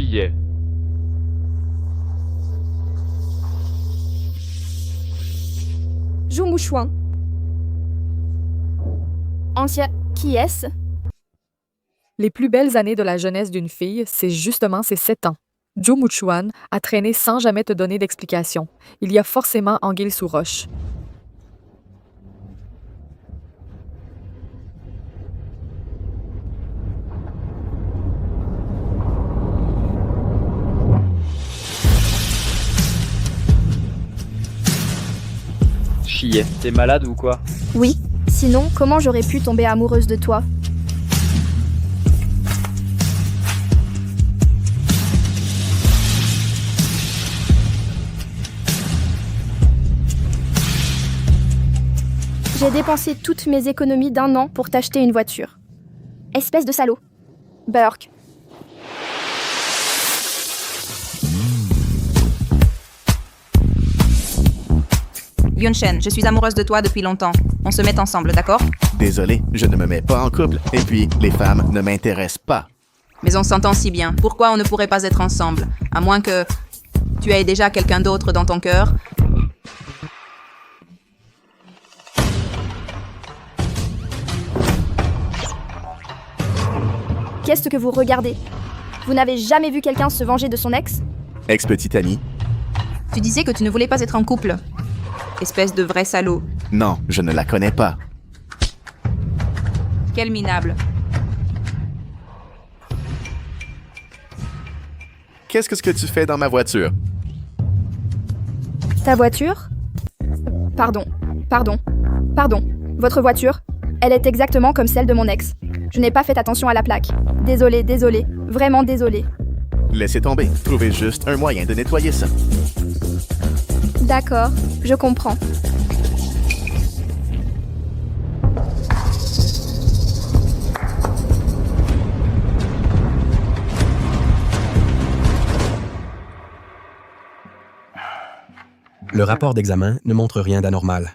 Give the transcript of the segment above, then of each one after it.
Chillet. Zhou Muchuan. Ancien. Qui est-ce? Les plus belles années de la jeunesse d'une fille, c'est justement ses 7 ans. Zhou Muchuan a traîné sans jamais te donner d'explication. Il y a forcément anguille sous roche. Chillet. T'es malade ou quoi? Oui. Sinon, comment j'aurais pu tomber amoureuse de toi? J'ai dépensé toutes mes économies d'1 an pour t'acheter une voiture. Espèce de salaud. Burk. Yunshen, je suis amoureuse de toi depuis longtemps. On se met ensemble, d'accord? Désolé, je ne me mets pas en couple. Et puis, les femmes ne m'intéressent pas. Mais on s'entend si bien. Pourquoi on ne pourrait pas être ensemble? À moins que tu aies déjà quelqu'un d'autre dans ton cœur. Qu'est-ce que vous regardez? Vous n'avez jamais vu quelqu'un se venger de son ex? Ex-petite amie? Tu disais que tu ne voulais pas être en couple. Espèce de vrai salaud. Non, je ne la connais pas. Quel minable. Qu'est-ce que tu fais dans ma voiture? Ta voiture? Pardon. Votre voiture, elle est exactement comme celle de mon ex. Je n'ai pas fait attention à la plaque. Désolée, vraiment désolée. Laissez tomber. Trouvez juste un moyen de nettoyer ça. D'accord, je comprends. Le rapport d'examen ne montre rien d'anormal.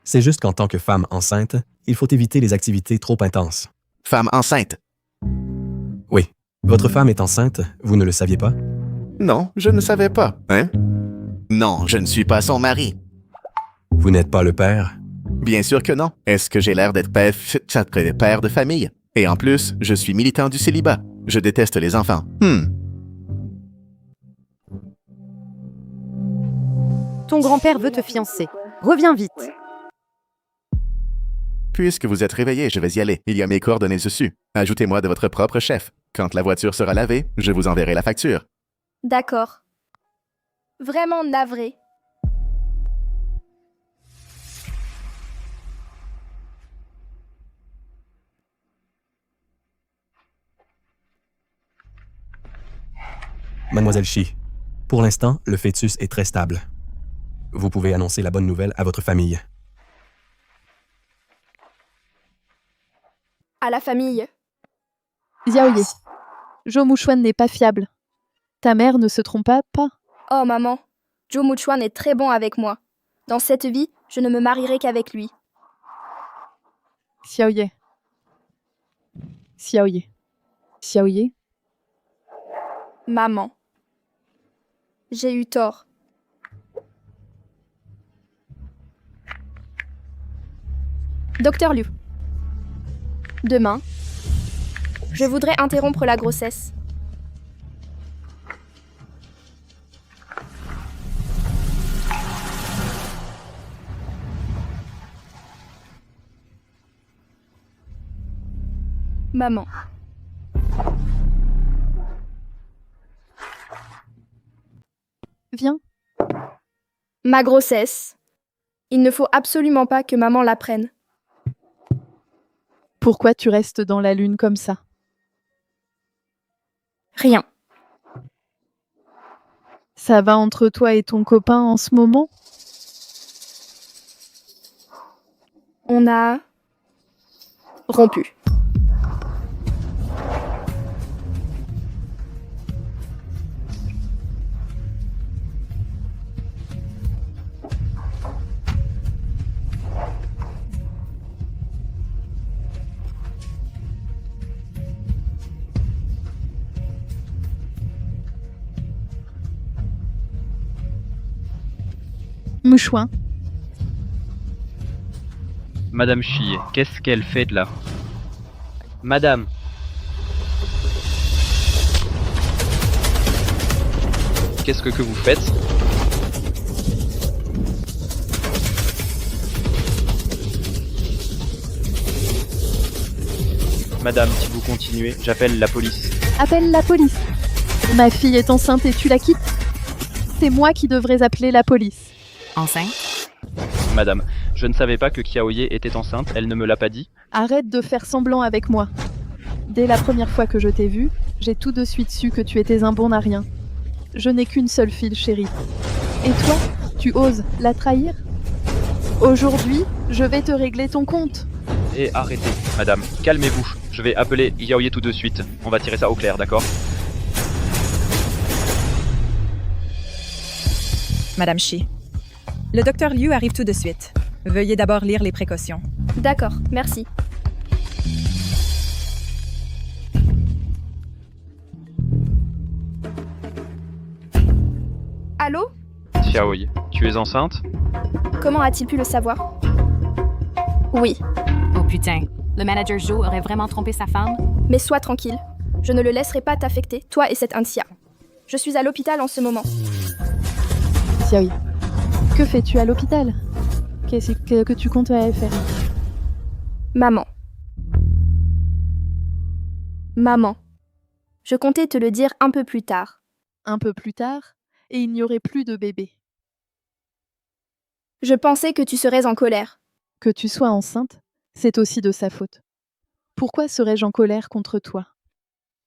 C'est juste qu'en tant que femme enceinte, il faut éviter les activités trop intenses. Femme enceinte? Oui. Votre femme est enceinte, vous ne le saviez pas? Non, je ne savais pas. Hein? Non, je ne suis pas son mari. Vous n'êtes pas le père? Bien sûr que non. Est-ce que j'ai l'air d'être père de famille? Et en plus, je suis militant du célibat. Je déteste les enfants. Ton grand-père veut te fiancer. Reviens vite. Puisque vous êtes réveillé, je vais y aller. Il y a mes coordonnées dessus. Ajoutez-moi de votre propre chef. Quand la voiture sera lavée, je vous enverrai la facture. D'accord. Vraiment navré. Mademoiselle Shi, pour l'instant, le fœtus est très stable. Vous pouvez annoncer la bonne nouvelle à votre famille. À la famille. Xiaoye, Zhou Muchuan n'est pas fiable. Ta mère ne se trompa pas. Oh maman, Zhou Muchuan est très bon avec moi. Dans cette vie, je ne me marierai qu'avec lui. Xiaoye. Maman. J'ai eu tort. Docteur Liu. Demain, je voudrais interrompre la grossesse. Maman. Viens. Ma grossesse. Il ne faut absolument pas que maman l'apprenne. Pourquoi tu restes dans la lune comme ça? Rien. Ça va entre toi et ton copain en ce moment? On a rompu. Mouchouin, Madame Chie, qu'est-ce qu'elle fait de là? Madame. Qu'est-ce que vous faites? Madame, si vous continuez, j'appelle la police. appelle la police. Ma fille est enceinte et tu la quittes. C'est moi qui devrais appeler la police. Enceinte? Madame, je ne savais pas que Kiaoye était enceinte, elle ne me l'a pas dit. Arrête de faire semblant avec moi. Dès la première fois que je t'ai vu, j'ai tout de suite su que tu étais un bon à rien. Je n'ai qu'une seule fille, chérie. Et toi, tu oses la trahir? Aujourd'hui, je vais te régler ton compte. Et arrêtez, madame, calmez-vous. Je vais appeler Yaoye tout de suite. On va tirer ça au clair, d'accord? Madame Shi. Le docteur Liu arrive tout de suite. Veuillez d'abord lire les précautions. D'accord, merci. Allô? Xiaoye, tu es enceinte? Comment a-t-il pu le savoir? Oui, Oh putain, le manager Joe aurait vraiment trompé sa femme? mais sois tranquille. Je ne le laisserai pas t'affecter, toi et cette Antia. Je suis à l'hôpital en ce moment. Xiaoyi, que fais-tu à l'hôpital? Qu'est-ce que tu comptes faire? Maman. Maman. Je comptais te le dire un peu plus tard. Un peu plus tard, et il n'y aurait plus de bébé. Je pensais que tu serais en colère. Que tu sois enceinte, c'est aussi de sa faute. Pourquoi serais-je en colère contre toi?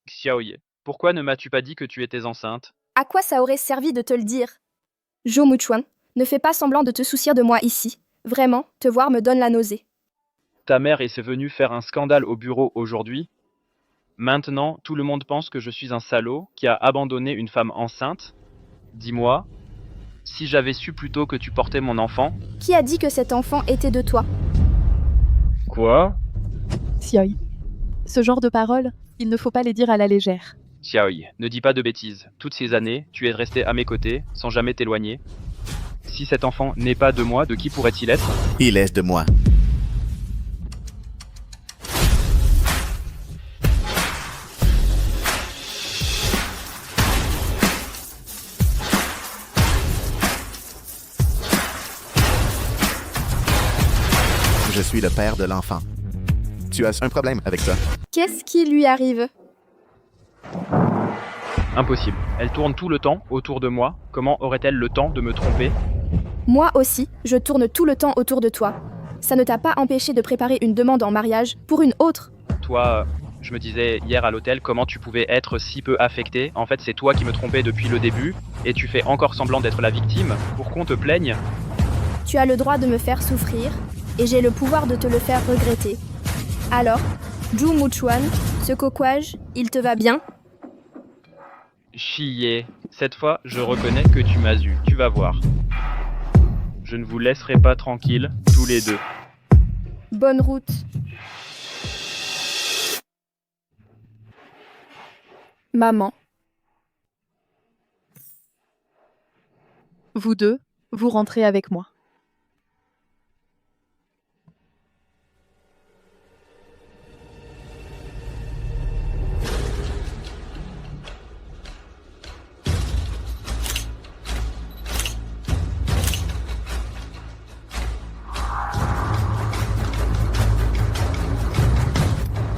Xiaoye, pourquoi ne m'as-tu pas dit que tu étais enceinte? À quoi ça aurait servi de te le dire? Jo Muchuan, ne fais pas semblant de te soucier de moi ici. Vraiment, te voir me donne la nausée. Ta mère est venue faire un scandale au bureau aujourd'hui. Maintenant, tout le monde pense que je suis un salaud qui a abandonné une femme enceinte. Dis-moi, si j'avais su plus tôt que tu portais mon enfant... Qui a dit que cet enfant était de toi? Quoi? Xiaoyi, ce genre de paroles, il ne faut pas les dire à la légère. Xiaoyi, ne dis pas de bêtises. Toutes ces années, tu es resté à mes côtés, sans jamais t'éloigner. Si cet enfant n'est pas de moi, de qui pourrait-il être? Il est de moi. Je suis le père de l'enfant. Tu as un problème avec ça? Qu'est-ce qui lui arrive? Impossible. Elle tourne tout le temps autour de moi. Comment aurait-elle le temps de me tromper? Moi aussi, je tourne tout le temps autour de toi. Ça ne t'a pas empêché de préparer une demande en mariage pour une autre? Toi, je me disais hier à l'hôtel comment tu pouvais être si peu affecté. En fait, c'est toi qui me trompais depuis le début. Et tu fais encore semblant d'être la victime pour qu'on te plaigne. Tu as le droit de me faire souffrir, et j'ai le pouvoir de te le faire regretter. Alors, Ju Muchuan, ce coquage, il te va bien? Chier. Cette fois, je reconnais que tu m'as eu. Tu vas voir. Je ne vous laisserai pas tranquille, tous les deux. Bonne route. Maman. Vous deux, vous rentrez avec moi.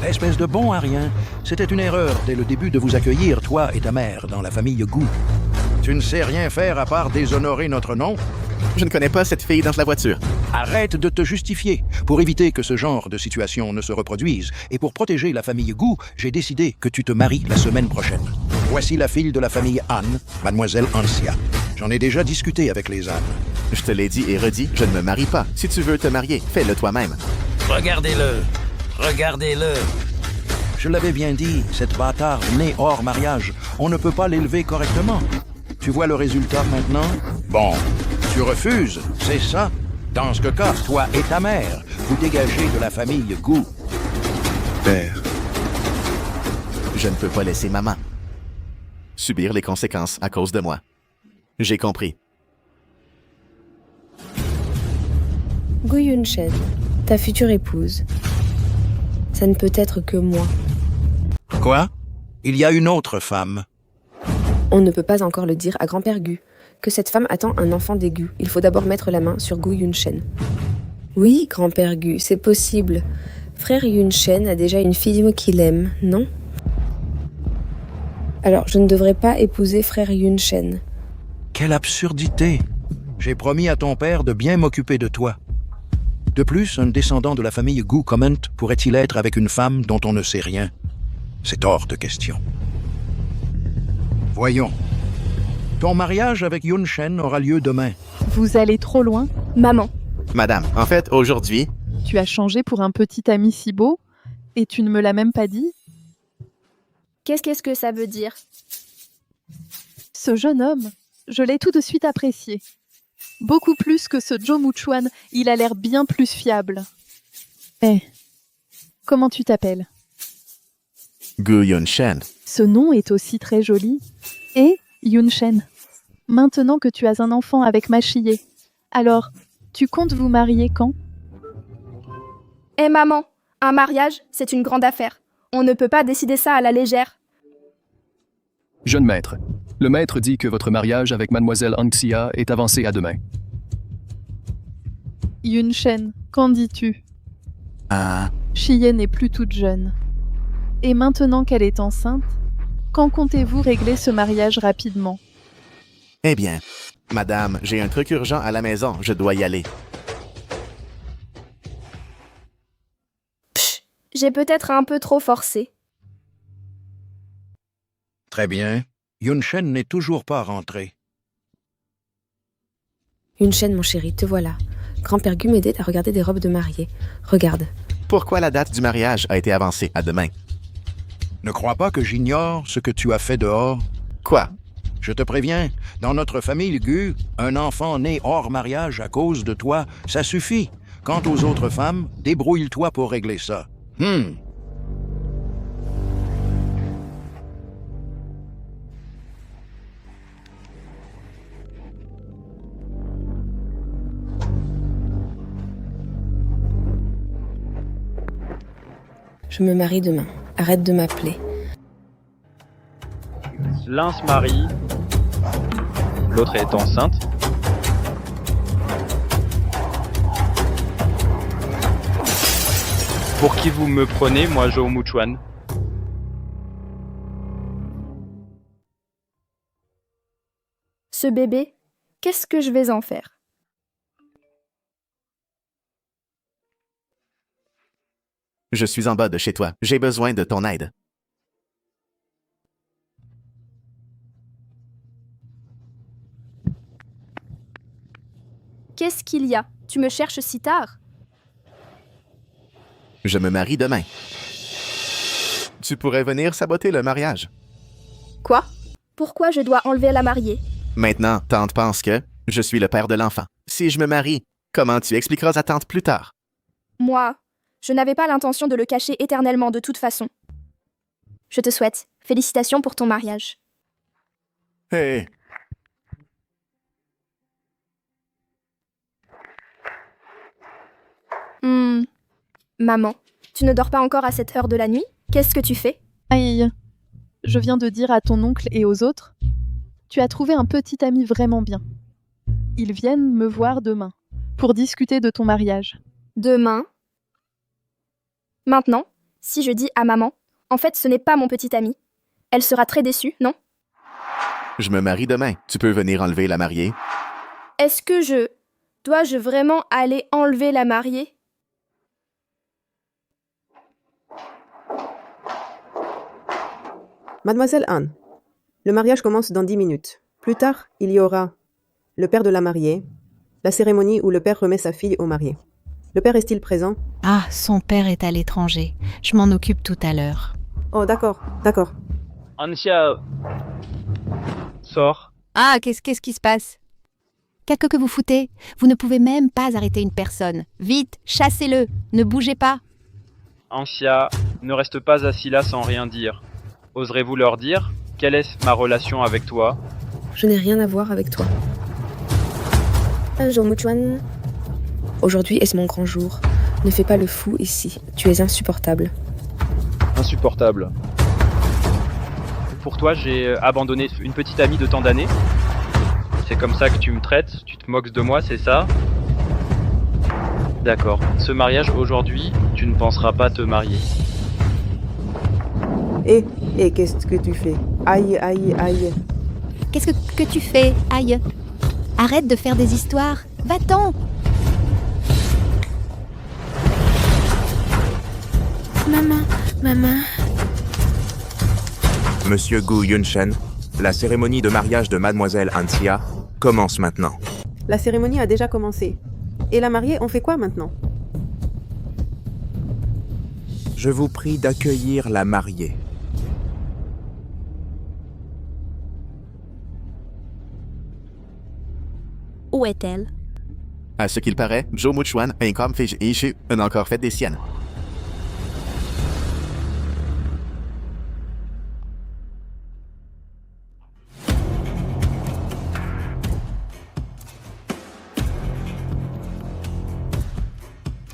Espèce de bon à rien. C'était une erreur dès le début de vous accueillir, toi et ta mère, dans la famille Gu. Tu ne sais rien faire à part déshonorer notre nom? Je ne connais pas cette fille dans la voiture. Arrête de te justifier. Pour éviter que ce genre de situation ne se reproduise, et pour protéger la famille Gu, j'ai décidé que tu te maries la semaine prochaine. Voici la fille de la famille Han, mademoiselle Ansia. J'en ai déjà discuté avec les Han. Je te l'ai dit et redit, je ne me marie pas. Si tu veux te marier, fais-le toi-même. Regardez-le. Regardez-le. Je l'avais bien dit, cette bâtarde née hors mariage, on ne peut pas l'élever correctement. Tu vois le résultat maintenant? Bon, tu refuses, c'est ça? Dans ce cas, toi et ta mère, vous dégagez de la famille Gu. Père. Je ne peux pas laisser maman subir les conséquences à cause de moi. J'ai compris. Gu Yunshen, ta future épouse. Ça ne peut être que moi. Quoi? Il y a une autre femme. On ne peut pas encore le dire à grand-père Gu, que cette femme attend un enfant des Gu. Il faut d'abord mettre la main sur Gu Yunshen. Oui, grand-père Gu, c'est possible. Frère Yunshen a déjà une fille qu'il aime, non? Alors, je ne devrais pas épouser frère Yunshen. Quelle absurdité! J'ai promis à ton père de bien m'occuper de toi. De plus, un descendant de la famille Gu Comment pourrait-il être avec une femme dont on ne sait rien? C'est hors de question. Voyons. Ton mariage avec Yunshen aura lieu demain. Vous allez trop loin. Maman. Madame, en fait, aujourd'hui, Tu as changé pour un petit ami si beau et tu ne me l'as même pas dit? Qu'est-ce que ça veut dire? Ce jeune homme, je l'ai tout de suite apprécié. Beaucoup plus que ce Zhou Muchuan, il a l'air bien plus fiable. Comment tu t'appelles? Gu Yunshen. Ce nom est aussi très joli. Et Yunshen, maintenant que tu as un enfant avec Machie, alors, tu comptes vous marier quand? Maman, un mariage, c'est une grande affaire. On ne peut pas décider ça à la légère. Jeune maître, le maître dit que votre mariage avec mademoiselle Anxia est avancé à demain. Yunshen, qu'en dis-tu? Chie n'est plus toute jeune. Et maintenant qu'elle est enceinte, quand comptez-vous régler ce mariage rapidement? Eh bien, madame, j'ai un truc urgent à la maison, je dois y aller. J'ai peut-être un peu trop forcé. Très bien. Yunshen n'est toujours pas rentré. Yunshen, mon chéri, te voilà. Grand-père Gu m'aidait à regarder des robes de mariée. Regarde. Pourquoi la date du mariage a été avancée à demain? Ne crois pas que j'ignore ce que tu as fait dehors. Quoi? Je te préviens, dans notre famille Gu, un enfant né hors mariage à cause de toi, ça suffit. Quant aux autres femmes, débrouille-toi pour régler ça. Je me marie demain. Arrête de m'appeler. L'un se marie, l'autre est enceinte. Pour qui vous me prenez, moi Zhou Muchuan? Ce bébé, qu'est-ce que je vais en faire? Je suis en bas de chez toi. J'ai besoin de ton aide. Qu'est-ce qu'il y a? Tu me cherches si tard? Je me marie demain. Tu pourrais venir saboter le mariage. Quoi? Pourquoi je dois enlever la mariée? Maintenant, tante pense que je suis le père de l'enfant. Si je me marie, comment tu expliqueras à tante plus tard? Moi, je n'avais pas l'intention de le cacher éternellement de toute façon. Je te souhaite félicitations pour ton mariage. Hé! Maman, tu ne dors pas encore à cette heure de la nuit? Qu'est-ce que tu fais? Aïe, je viens de dire à ton oncle et aux autres, tu as trouvé un petit ami vraiment bien. Ils viennent me voir demain, pour discuter de ton mariage. Demain? Maintenant, si je dis à maman, en fait ce n'est pas mon petit ami, elle sera très déçue, non? Je me marie demain. Tu peux venir enlever la mariée? Est-ce que dois-je vraiment aller enlever la mariée? Mademoiselle Anne, le mariage commence dans 10 minutes. Plus tard, il y aura le père de la mariée, la cérémonie où le père remet sa fille au marié. Le père est-il présent? Ah, son père est à l'étranger. Je m'en occupe tout à l'heure. Oh, d'accord. Anxia sort. Ah, qu'est-ce qui se passe? Qu'est-ce que vous foutez? Vous ne pouvez même pas arrêter une personne. Vite, chassez-le. Ne bougez pas. Anxia, ne reste pas assis là sans rien dire. Oserez-vous leur dire quelle est ma relation avec toi? Je n'ai rien à voir avec toi. Zhou Muchuan, Aujourd'hui est mon grand jour. Ne fais pas le fou ici. Tu es insupportable. Insupportable. Pour toi, j'ai abandonné une petite amie de tant d'années. C'est comme ça que tu me traites, tu te moques de moi, c'est ça? D'accord. Ce mariage aujourd'hui, tu ne penseras pas te marier. Qu'est-ce que tu fais? Aïe, aïe, aïe. Qu'est-ce que tu fais? Aïe. Arrête de faire des histoires. Va-t'en. Maman. Monsieur Gu Yunshen, la cérémonie de mariage de Mademoiselle Anxia commence maintenant. La cérémonie a déjà commencé. Et la mariée, on fait quoi maintenant? Je vous prie d'accueillir la mariée. Où est-elle? À ce qu'il paraît, Zhou Muchuan a encore fait des siennes.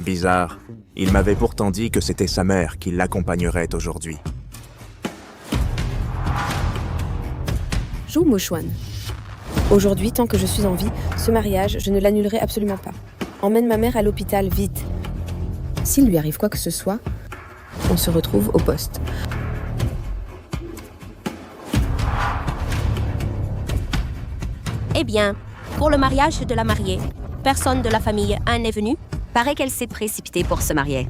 Bizarre. Il m'avait pourtant dit que c'était sa mère qui l'accompagnerait aujourd'hui. Zhou Muchuan. Aujourd'hui, tant que je suis en vie, ce mariage, je ne l'annulerai absolument pas. Emmène ma mère à l'hôpital, vite. S'il lui arrive quoi que ce soit, on se retrouve au poste. Eh bien, pour le mariage de la mariée, personne de la famille n'est venu? Paraît qu'elle s'est précipitée pour se marier.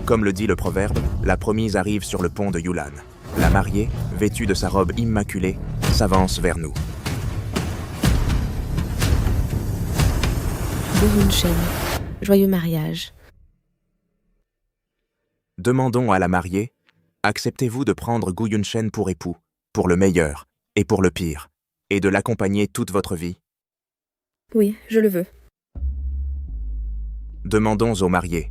Comme le dit le proverbe, la promise arrive sur le pont de Yulan. La mariée, vêtue de sa robe immaculée, s'avance vers nous. Gu Yunshen, joyeux mariage. Demandons à la mariée, acceptez-vous de prendre Gu Yunshen pour époux, pour le meilleur et pour le pire, et de l'accompagner toute votre vie? Oui, je le veux. Demandons aux mariés,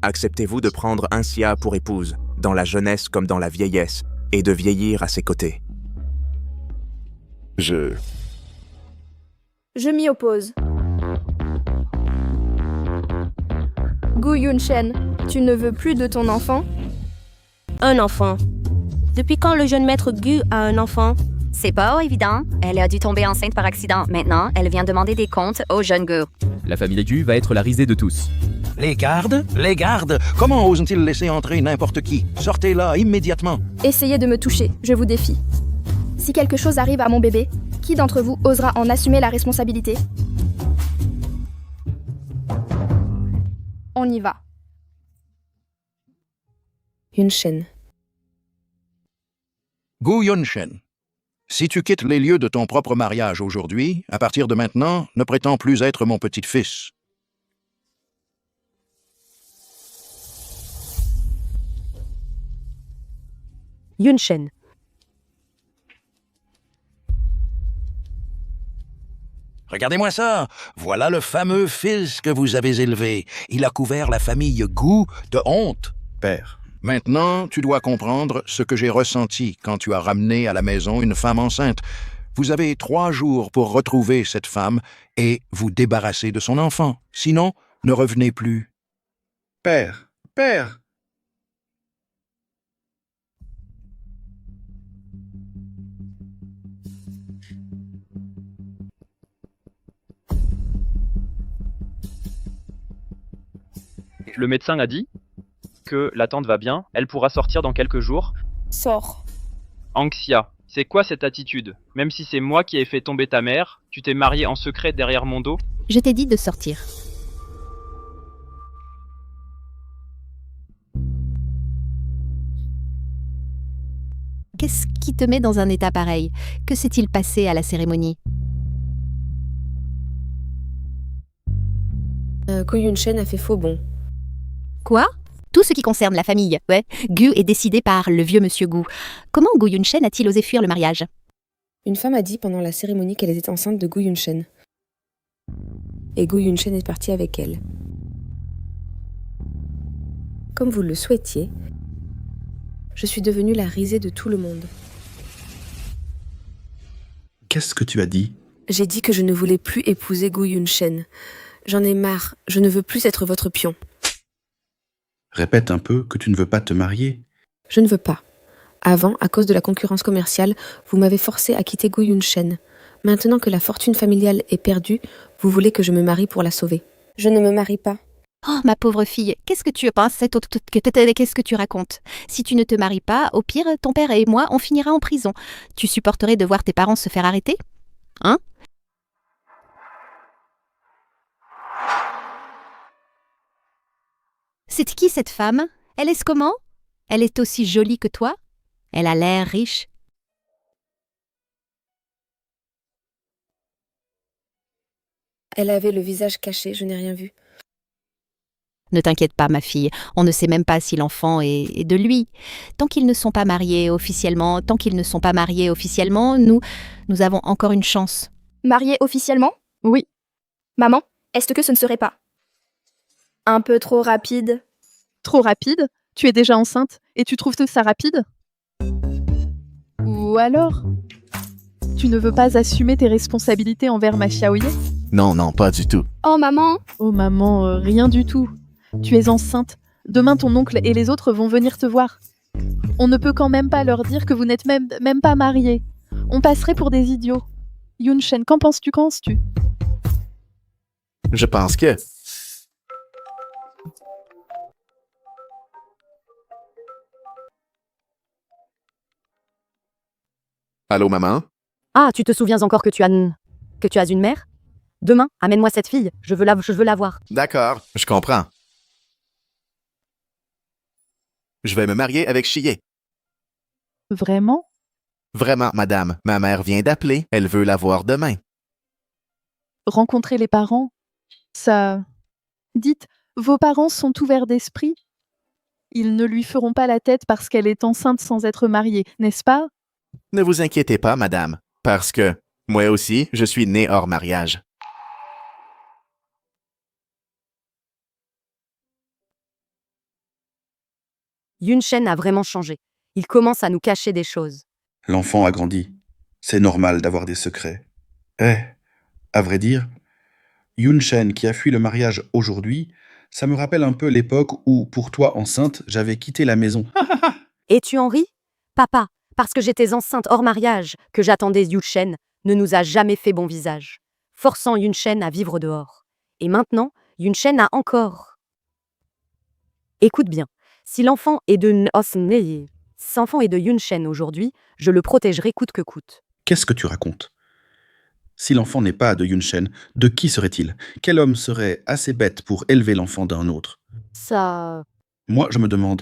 acceptez-vous de prendre Anxia pour épouse, dans la jeunesse comme dans la vieillesse, et de vieillir à ses côtés? Je m'y oppose. Gu Yunshen, tu ne veux plus de ton enfant? Un enfant. Depuis quand le jeune maître Gu a un enfant? C'est pas évident. Elle a dû tomber enceinte par accident. Maintenant, elle vient demander des comptes au jeune Gu. La famille Gu va être la risée de tous. Les gardes? Les gardes? Comment osent-ils laisser entrer n'importe qui? Sortez-la immédiatement. Essayez de me toucher, je vous défie. Si quelque chose arrive à mon bébé, qui d'entre vous osera en assumer la responsabilité? On y va. Yunshen. Gu Yunshen, si tu quittes les lieux de ton propre mariage aujourd'hui, à partir de maintenant, ne prétends plus être mon petit-fils. Yunshen. Regardez-moi ça. Voilà le fameux fils que vous avez élevé. Il a couvert la famille Gu de honte. Père. Maintenant, tu dois comprendre ce que j'ai ressenti quand tu as ramené à la maison une femme enceinte. Vous avez 3 jours pour retrouver cette femme et vous débarrasser de son enfant. Sinon, ne revenez plus. Père. Le médecin a dit que la tante va bien, elle pourra sortir dans quelques jours. Sors. Anxia, c'est quoi cette attitude? Même si c'est moi qui ai fait tomber ta mère, tu t'es mariée en secret derrière mon dos? Je t'ai dit de sortir. Qu'est-ce qui te met dans un état pareil? Que s'est-il passé à la cérémonie? Gu Yunshen a fait faux bond. Quoi? Tout ce qui concerne la famille, ouais. Gu est décidé par le vieux monsieur Gu. Comment Gu Yunshen a-t-il osé fuir le mariage? Une femme a dit pendant la cérémonie qu'elle était enceinte de Gu Yunshen. Et Gu Yunshen est parti avec elle. Comme vous le souhaitiez, je suis devenue la risée de tout le monde. Qu'est-ce que tu as dit? J'ai dit que je ne voulais plus épouser Gu Yunshen. J'en ai marre, je ne veux plus être votre pion. Répète un peu que tu ne veux pas te marier. Je ne veux pas. Avant, à cause de la concurrence commerciale, vous m'avez forcé à quitter Gu Yunshen. Maintenant que la fortune familiale est perdue, vous voulez que je me marie pour la sauver. Je ne me marie pas. Oh, ma pauvre fille, qu'est-ce que tu penses? Qu'est-ce que tu racontes? Si tu ne te maries pas, au pire, ton père et moi, on finira en prison. Tu supporterais de voir tes parents se faire arrêter? Hein? C'est qui cette femme? Elle est comment? Elle est aussi jolie que toi? Elle a l'air riche. Elle avait le visage caché, je n'ai rien vu. Ne t'inquiète pas, ma fille, on ne sait même pas si l'enfant est de lui. Tant qu'ils ne sont pas mariés officiellement, nous avons encore une chance. Mariés officiellement? Oui. Maman, est-ce que ce ne serait pas un peu trop rapide? Trop rapide? Tu es déjà enceinte et tu trouves ça rapide? Ou alors, tu ne veux pas assumer tes responsabilités envers ma Xiaoye? Non, pas du tout. Oh maman! Oh maman, rien du tout. Tu es enceinte. Demain, ton oncle et les autres vont venir te voir. On ne peut quand même pas leur dire que vous n'êtes même pas mariés. On passerait pour des idiots. Yunshen, qu'en penses-tu? Je pense que... Allô, maman? Ah, tu te souviens encore que tu as une mère? Demain, amène-moi cette fille, je veux la voir. D'accord, je comprends. Je vais me marier avec Chie. Vraiment? Vraiment, madame. Ma mère vient d'appeler. Elle veut la voir demain. Rencontrer les parents, ça... Dites, vos parents sont ouverts d'esprit? Ils ne lui feront pas la tête parce qu'elle est enceinte sans être mariée, n'est-ce pas? Ne vous inquiétez pas, madame, parce que moi aussi, je suis né hors mariage. Yunshen a vraiment changé. Il commence à nous cacher des choses. L'enfant a grandi. C'est normal d'avoir des secrets. À vrai dire, Yunshen qui a fui le mariage aujourd'hui, ça me rappelle un peu l'époque où, pour toi enceinte, j'avais quitté la maison. Et tu en ris? Papa, parce que j'étais enceinte hors mariage, que j'attendais Yunshen, ne nous a jamais fait bon visage, forçant Yunshen à vivre dehors. Et maintenant, Yunshen a encore... Écoute bien, si l'enfant est de Yunshen aujourd'hui, je le protégerai coûte que coûte. Qu'est-ce que tu racontes? Si l'enfant n'est pas de Yunshen, de qui serait-il? Quel homme serait assez bête pour élever l'enfant d'un autre? Ça... Moi, je me demande,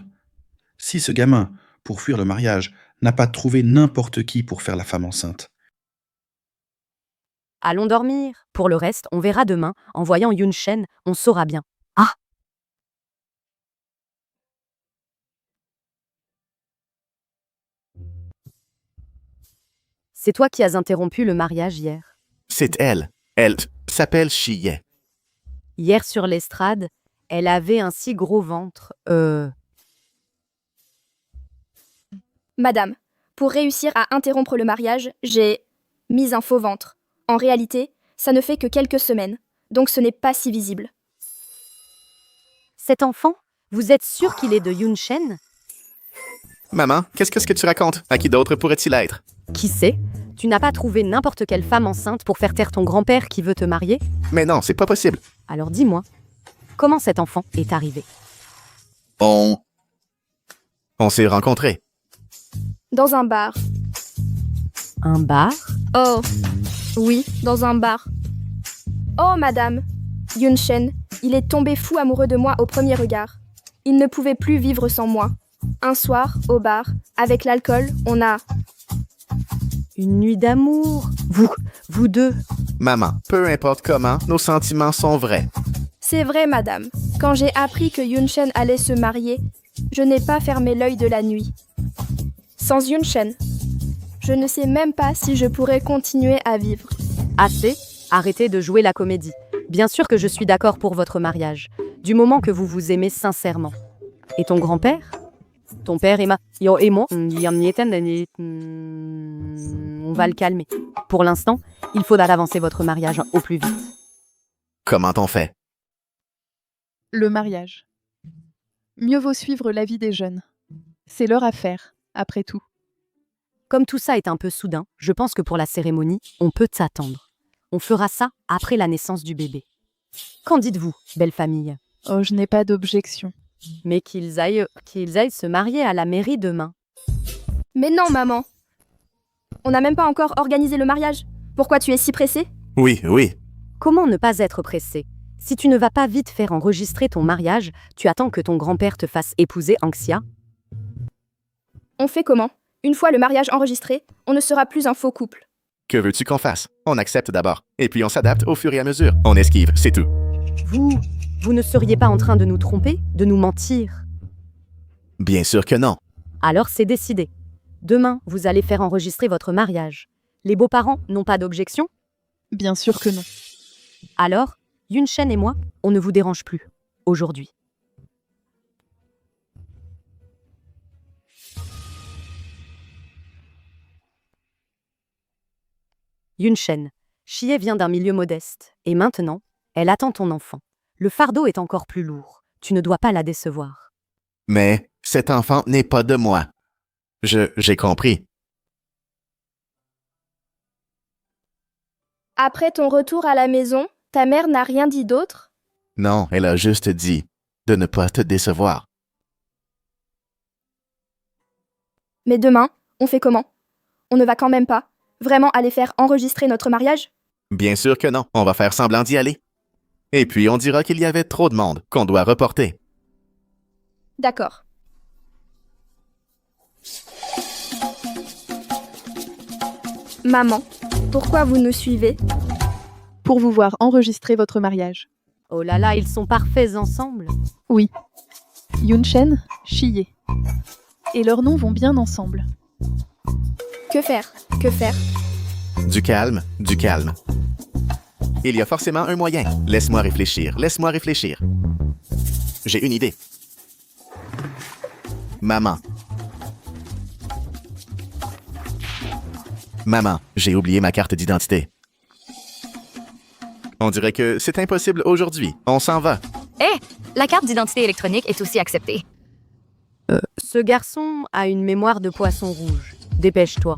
si ce gamin, pour fuir le mariage, n'a pas trouvé n'importe qui pour faire la femme enceinte. Allons dormir. Pour le reste, on verra demain. En voyant Yunshen, on saura bien. Ah! C'est toi qui as interrompu le mariage hier. C'est elle. Elle s'appelle Chie. Hier sur l'estrade, elle avait un si gros ventre. Madame, pour réussir à interrompre le mariage, j'ai mis un faux ventre. En réalité, ça ne fait que quelques semaines, donc ce n'est pas si visible. Cet enfant, vous êtes sûr qu'il est de Yunshen? Maman, qu'est-ce que tu racontes? À qui d'autre pourrait-il être? Qui sait? Tu n'as pas trouvé n'importe quelle femme enceinte pour faire taire ton grand-père qui veut te marier? Mais non, c'est pas possible. Alors dis-moi, comment cet enfant est arrivé? On s'est rencontrés. Dans un bar. Un bar? Oh, oui, dans un bar. Oh, madame, Yunshen, il est tombé fou amoureux de moi au premier regard. Il ne pouvait plus vivre sans moi. Un soir, au bar, avec l'alcool, on a... Une nuit d'amour. Vous deux. Maman, peu importe comment, nos sentiments sont vrais. C'est vrai, madame. Quand j'ai appris que Yunshen allait se marier, je n'ai pas fermé l'œil de la nuit. Sans Yunshen, je ne sais même pas si je pourrais continuer à vivre. Assez, arrêtez de jouer la comédie. Bien sûr que je suis d'accord pour votre mariage, du moment que vous vous aimez sincèrement. Et ton grand-père? Ton père et moi, on va le calmer. Pour l'instant, il faudra avancer votre mariage au plus vite. Comment on fait? Le mariage. Mieux vaut suivre l'avis des jeunes. C'est leur affaire, après tout. Comme tout ça est un peu soudain, je pense que pour la cérémonie, on peut s'attendre. On fera ça après la naissance du bébé. Qu'en dites-vous, belle famille? Oh, je n'ai pas d'objection. Mais qu'ils aillent se marier à la mairie demain. Mais non, maman. On n'a même pas encore organisé le mariage. Pourquoi tu es si pressée? Oui, oui. Comment ne pas être pressé? Si tu ne vas pas vite faire enregistrer ton mariage, tu attends que ton grand-père te fasse épouser Anxia? On fait comment? Une fois le mariage enregistré, on ne sera plus un faux couple. Que veux-tu qu'on fasse? On accepte d'abord, et puis on s'adapte au fur et à mesure. On esquive, c'est tout. Vous ne seriez pas en train de nous tromper, de nous mentir? Bien sûr que non. Alors c'est décidé. Demain, vous allez faire enregistrer votre mariage. Les beaux-parents n'ont pas d'objection? Bien sûr que non. Alors, Yunshen et moi, on ne vous dérange plus, aujourd'hui. Yunshen, Chie vient d'un milieu modeste, et maintenant, elle attend ton enfant. Le fardeau est encore plus lourd. Tu ne dois pas la décevoir. Mais cet enfant n'est pas de moi. J'ai compris. Après ton retour à la maison, ta mère n'a rien dit d'autre? Non, elle a juste dit de ne pas te décevoir. Mais demain, on fait comment? On ne va quand même pas vraiment aller faire enregistrer notre mariage? Bien sûr que non, on va faire semblant d'y aller. Et puis on dira qu'il y avait trop de monde, qu'on doit reporter. D'accord. Maman, pourquoi vous nous suivez? Pour vous voir enregistrer votre mariage. Oh là là, ils sont parfaits ensemble. Oui. Yunshen, Chie. Et leurs noms vont bien ensemble. Que faire? Que faire? Du calme, du calme. Il y a forcément un moyen. Laisse-moi réfléchir, laisse-moi réfléchir. J'ai une idée. Maman. Maman, j'ai oublié ma carte d'identité. On dirait que c'est impossible aujourd'hui. On s'en va. Hé, la carte d'identité électronique est aussi acceptée. Ce garçon a une mémoire de poisson rouge. Dépêche-toi.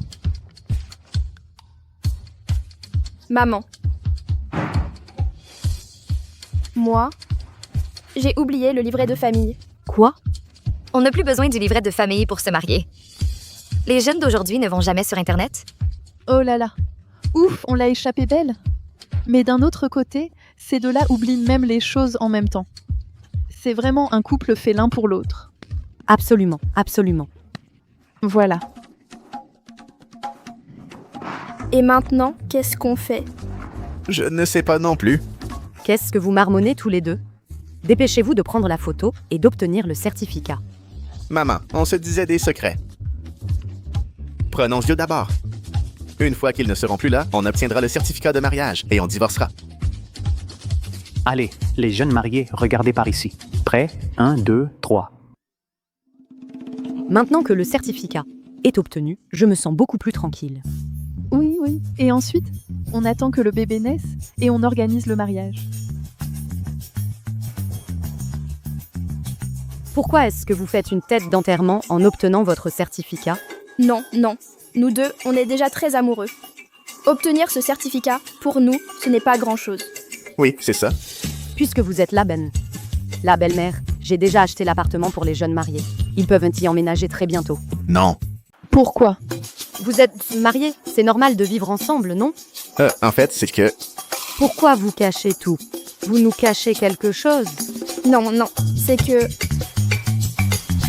Maman. Moi, j'ai oublié le livret de famille. Quoi? On n'a plus besoin du livret de famille pour se marier. Les jeunes d'aujourd'hui ne vont jamais sur Internet. Oh là là. Ouf, on l'a échappé belle. Mais d'un autre côté, ces deux-là oublient même les choses en même temps. C'est vraiment un couple fait l'un pour l'autre. Absolument, absolument. Voilà. Et maintenant, qu'est-ce qu'on fait? Je ne sais pas non plus. Qu'est-ce que vous marmonnez tous les deux? Dépêchez-vous de prendre la photo et d'obtenir le certificat. Maman, on se disait des secrets. Prononce-le d'abord. Une fois qu'ils ne seront plus là, on obtiendra le certificat de mariage et on divorcera. Allez, les jeunes mariés, regardez par ici. Prêt? 1, 2, 3. Maintenant que le certificat est obtenu, je me sens beaucoup plus tranquille. Oui, oui. Et ensuite, on attend que le bébé naisse et on organise le mariage. Pourquoi est-ce que vous faites une tête d'enterrement en obtenant votre certificat? Non, non. Nous deux, on est déjà très amoureux. Obtenir ce certificat, pour nous, ce n'est pas grand-chose. Oui, c'est ça. Puisque vous êtes la belle-mère, j'ai déjà acheté l'appartement pour les jeunes mariés. Ils peuvent y emménager très bientôt. Non. Pourquoi? Vous êtes mariés, c'est normal de vivre ensemble, non? En fait, c'est que... Pourquoi vous cachez tout? Vous nous cachez quelque chose? Non, non, c'est que...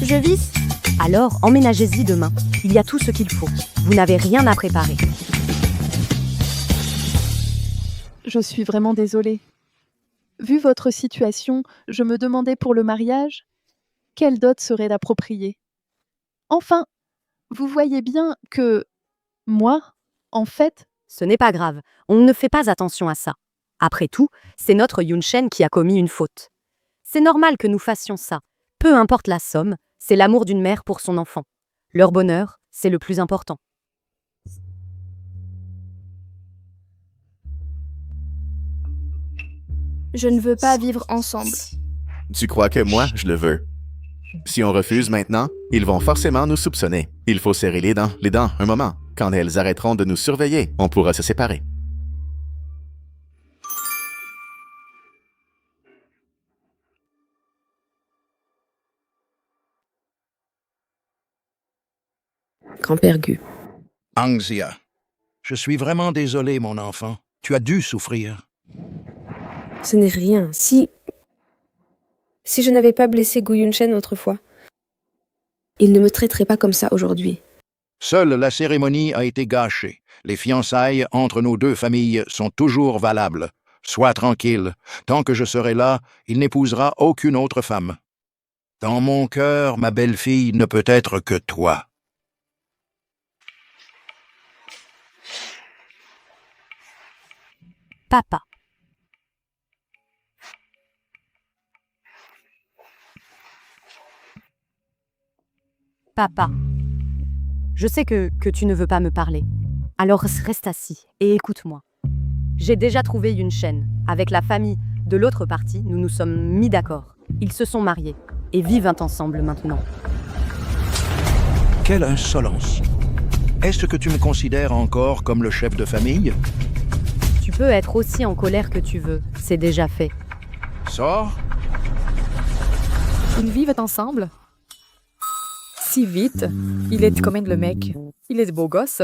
Je visse. Alors, emménagez-y demain. Il y a tout ce qu'il faut. Vous n'avez rien à préparer. Je suis vraiment désolée. Vu votre situation, je me demandais pour le mariage, quelle dot serait appropriée. Enfin, vous voyez bien que... Moi, en fait... Ce n'est pas grave, on ne fait pas attention à ça. Après tout, c'est notre Yunshen qui a commis une faute. C'est normal que nous fassions ça. Peu importe la somme, c'est l'amour d'une mère pour son enfant. Leur bonheur, c'est le plus important. Je ne veux pas vivre ensemble. Tu crois que moi, je le veux? Si on refuse maintenant, ils vont forcément nous soupçonner. Il faut serrer les dents, un moment. Quand elles arrêteront de nous surveiller, on pourra se séparer. Grand-père Gu. Angxia, je suis vraiment désolé, mon enfant. Tu as dû souffrir. Ce n'est rien. Si je n'avais pas blessé Gu Yunshen autrefois, il ne me traiterait pas comme ça aujourd'hui. Seule la cérémonie a été gâchée. Les fiançailles entre nos deux familles sont toujours valables. Sois tranquille. Tant que je serai là, il n'épousera aucune autre femme. Dans mon cœur, ma belle-fille ne peut être que toi. Papa. Papa. Je sais que tu ne veux pas me parler. Alors reste assis et écoute-moi. J'ai déjà trouvé Yunshen. Avec la famille de l'autre partie, nous nous sommes mis d'accord. Ils se sont mariés et vivent ensemble maintenant. Quelle insolence! Est-ce que tu me considères encore comme le chef de famille? Tu peux être aussi en colère que tu veux. C'est déjà fait. Sors. Ils vivent ensemble? Si vite. Il est combien le mec? Il est beau gosse.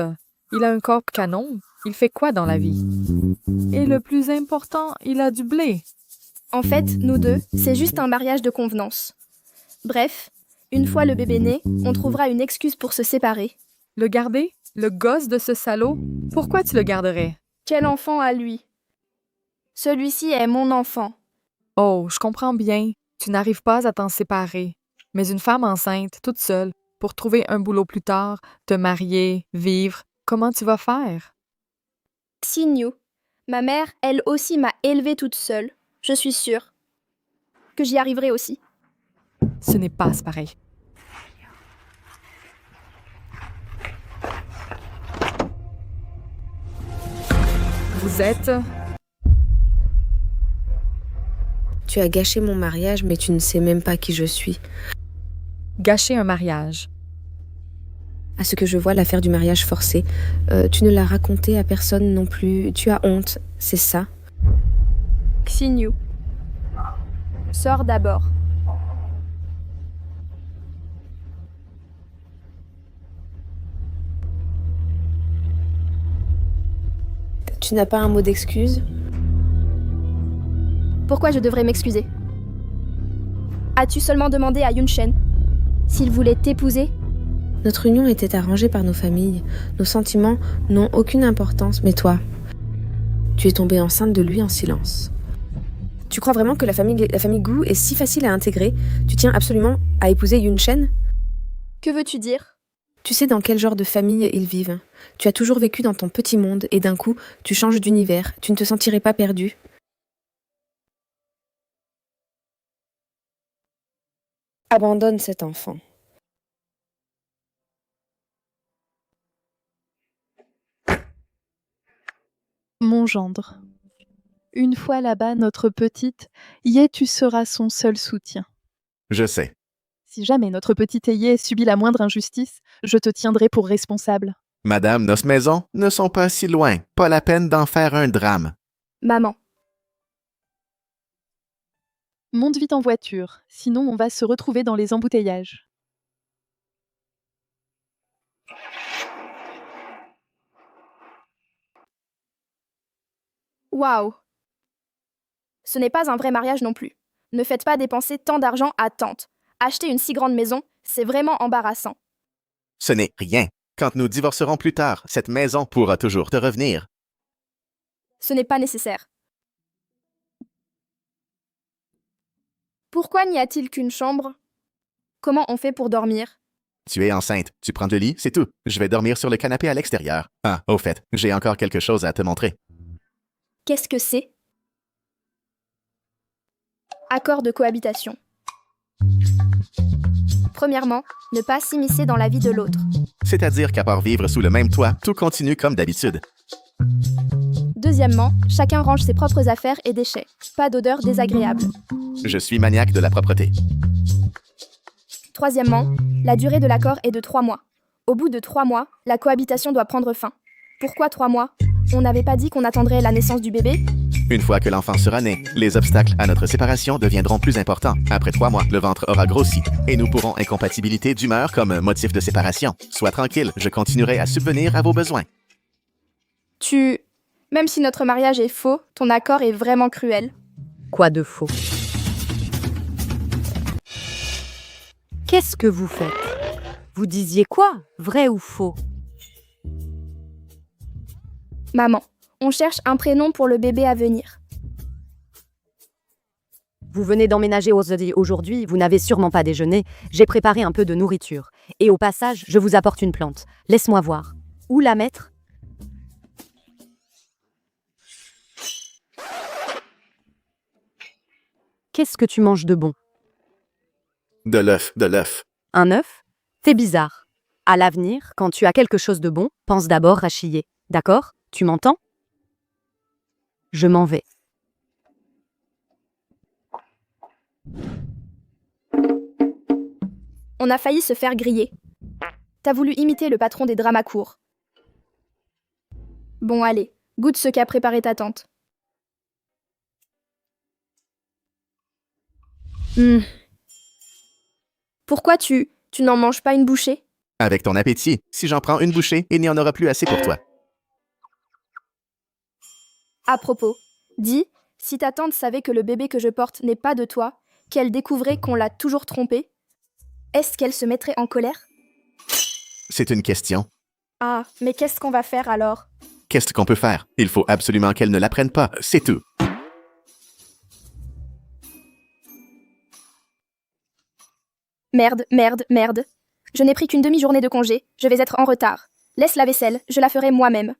Il a un corps canon. Il fait quoi dans la vie? Et le plus important, il a du blé. En fait, nous deux, c'est juste un mariage de convenance. Bref, une fois le bébé né, on trouvera une excuse pour se séparer. Le garder? Le gosse de ce salaud? Pourquoi tu le garderais? Quel enfant à lui? Celui-ci est mon enfant. Oh, je comprends bien. Tu n'arrives pas à t'en séparer. Mais une femme enceinte, toute seule, pour trouver un boulot plus tard, te marier, vivre, comment tu vas faire? Xinyu, ma mère, elle aussi m'a élevée toute seule. Je suis sûre que j'y arriverai aussi. Ce n'est pas pareil. Vous êtes... Tu as gâché mon mariage, mais tu ne sais même pas qui je suis. Gâcher un mariage. À ce que je vois, l'affaire du mariage forcé, tu ne l'as raconté à personne non plus. Tu as honte, c'est ça? Xinyu, sors d'abord. Tu n'as pas un mot d'excuse? Pourquoi je devrais m'excuser? As-tu seulement demandé à Yunshen s'il voulait t'épouser? Notre union était arrangée par nos familles. Nos sentiments n'ont aucune importance, mais toi, tu es tombée enceinte de lui en silence. Tu crois vraiment que la famille Gu est si facile à intégrer? Tu tiens absolument à épouser Yunshen? Que veux-tu dire? Tu sais dans quel genre de famille ils vivent. Tu as toujours vécu dans ton petit monde et d'un coup, tu changes d'univers. Tu ne te sentirais pas perdu. Abandonne cet enfant. Mon gendre. Une fois là-bas, notre petite, Yé, tu seras son seul soutien. Je sais. Si jamais notre petite Yé subit la moindre injustice, je te tiendrai pour responsable. Madame, nos maisons ne sont pas si loin. Pas la peine d'en faire un drame. Maman. Monte vite en voiture, sinon on va se retrouver dans les embouteillages. Waouh! Ce n'est pas un vrai mariage non plus. Ne faites pas dépenser tant d'argent à tante. Acheter une si grande maison, c'est vraiment embarrassant. Ce n'est rien. Quand nous divorcerons plus tard, cette maison pourra toujours te revenir. Ce n'est pas nécessaire. Pourquoi n'y a-t-il qu'une chambre? Comment on fait pour dormir? Tu es enceinte. Tu prends le lit, c'est tout. Je vais dormir sur le canapé à l'extérieur. Ah, au fait, j'ai encore quelque chose à te montrer. Qu'est-ce que c'est? Accord de cohabitation. Premièrement, ne pas s'immiscer dans la vie de l'autre. C'est-à-dire qu'à part vivre sous le même toit, tout continue comme d'habitude. Deuxièmement, Deuxièmement, chacun range ses propres affaires et déchets. Pas d'odeur désagréable. Je suis maniaque de la propreté. Troisièmement, la durée de l'accord est de 3 mois. Au bout de 3 mois, la cohabitation doit prendre fin. Pourquoi 3 mois? On n'avait pas dit qu'on attendrait la naissance du bébé? Une fois que l'enfant sera né, les obstacles à notre séparation deviendront plus importants. Après 3 mois, le ventre aura grossi et nous pourrons incompatibilité d'humeur comme motif de séparation. Sois tranquille, je continuerai à subvenir à vos besoins. Même si notre mariage est faux, ton accord est vraiment cruel. Quoi de faux? Qu'est-ce que vous faites? Vous disiez quoi? Vrai ou faux? Maman, on cherche un prénom pour le bébé à venir. Vous venez d'emménager aujourd'hui, vous n'avez sûrement pas déjeuné. J'ai préparé un peu de nourriture. Et au passage, je vous apporte une plante. Laisse-moi voir. Où la mettre? Qu'est-ce que tu manges de bon? De l'œuf, de l'œuf. Un œuf? C'est bizarre. À l'avenir, quand tu as quelque chose de bon, pense d'abord à chiller. D'accord? Tu m'entends? Je m'en vais. On a failli se faire griller. T'as voulu imiter le patron des dramas courts. Bon, allez, goûte ce qu'a préparé ta tante. Pourquoi tu n'en manges pas une bouchée? Avec ton appétit, si j'en prends une bouchée, il n'y en aura plus assez pour toi. À propos, dis, si ta tante savait que le bébé que je porte n'est pas de toi, qu'elle découvrait qu'on l'a toujours trompé, est-ce qu'elle se mettrait en colère? C'est une question. Ah, mais qu'est-ce qu'on va faire alors? Qu'est-ce qu'on peut faire? Il faut absolument qu'elle ne l'apprenne pas, c'est tout. Merde, merde, merde. Je n'ai pris qu'une demi-journée de congé, je vais être en retard. Laisse la vaisselle, je la ferai moi-même.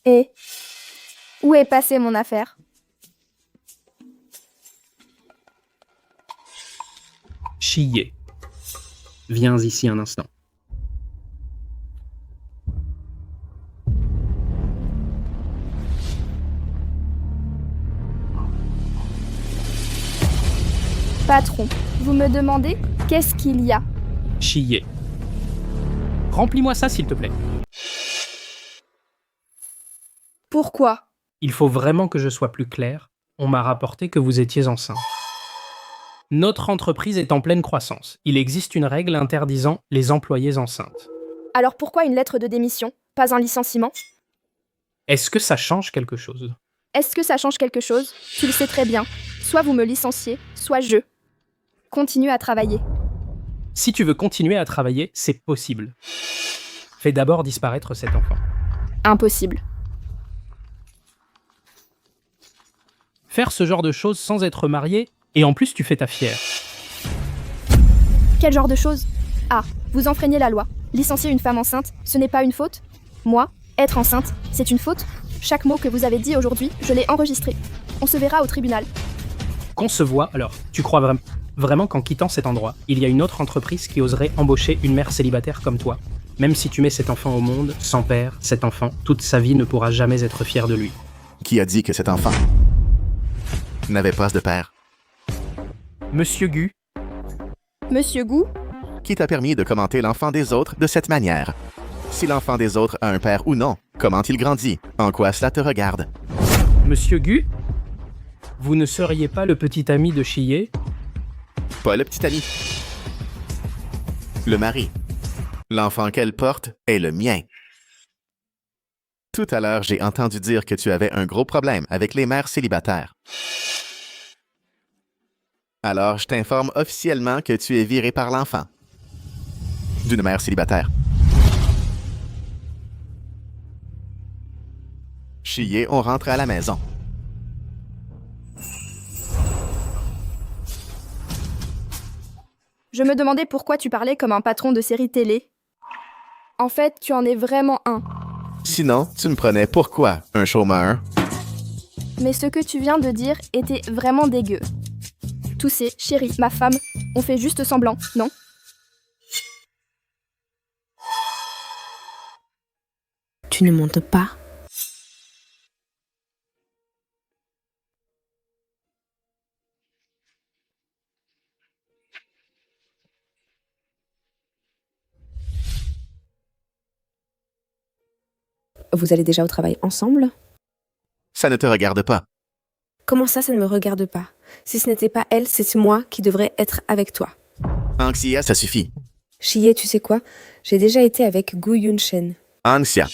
Et où est passée mon affaire? Chie. Viens ici un instant. Patron, vous me demandez qu'est-ce qu'il y a? Chie. Remplis-moi ça s'il te plaît. Pourquoi? Il faut vraiment que je sois plus clair. On m'a rapporté que vous étiez enceinte. Notre entreprise est en pleine croissance. Il existe une règle interdisant les employés enceintes. Alors pourquoi une lettre de démission, pas un licenciement? Est-ce que ça change quelque chose? Est-ce que ça change quelque chose? Tu le sais très bien. Soit vous me licenciez, soit je continue à travailler. Si tu veux continuer à travailler, c'est possible. Fais d'abord disparaître cet enfant. Impossible. Faire ce genre de choses sans être marié, et en plus tu fais ta fière. Quel genre de choses? Ah, vous enfreignez la loi. Licencier une femme enceinte, ce n'est pas une faute? Moi, être enceinte, c'est une faute? Chaque mot que vous avez dit aujourd'hui, je l'ai enregistré. On se verra au tribunal. Qu'on se voit, alors, tu crois vraiment qu'en quittant cet endroit, il y a une autre entreprise qui oserait embaucher une mère célibataire comme toi? Même si tu mets cet enfant au monde, sans père, cet enfant, toute sa vie ne pourra jamais être fier de lui. Qui a dit que cet enfant n'avait pas de père? Monsieur Gu. Monsieur Gu? Qui t'a permis de commenter l'enfant des autres de cette manière? Si l'enfant des autres a un père ou non, comment il grandit? En quoi cela te regarde? Monsieur Gu? Vous ne seriez pas le petit ami de Chie? Pas le petit ami. Le mari. L'enfant qu'elle porte est le mien. Tout à l'heure, j'ai entendu dire que tu avais un gros problème avec les mères célibataires. Alors, je t'informe officiellement que tu es viré par l'enfant d'une mère célibataire. Chie, on rentre à la maison. Je me demandais pourquoi tu parlais comme un patron de série télé. En fait, tu en es vraiment un. Sinon, tu me prenais pour quoi? Un chômeur? Mais ce que tu viens de dire était vraiment dégueu. Tousser, chérie, ma femme, on fait juste semblant, non? Tu ne montes pas. Vous allez déjà au travail ensemble? Ça ne te regarde pas. Comment ça ne me regarde pas? Si ce n'était pas elle, c'est moi qui devrais être avec toi. Anxia, ça suffit. Chie, tu sais quoi? J'ai déjà été avec Gu Yunshen. Anxia.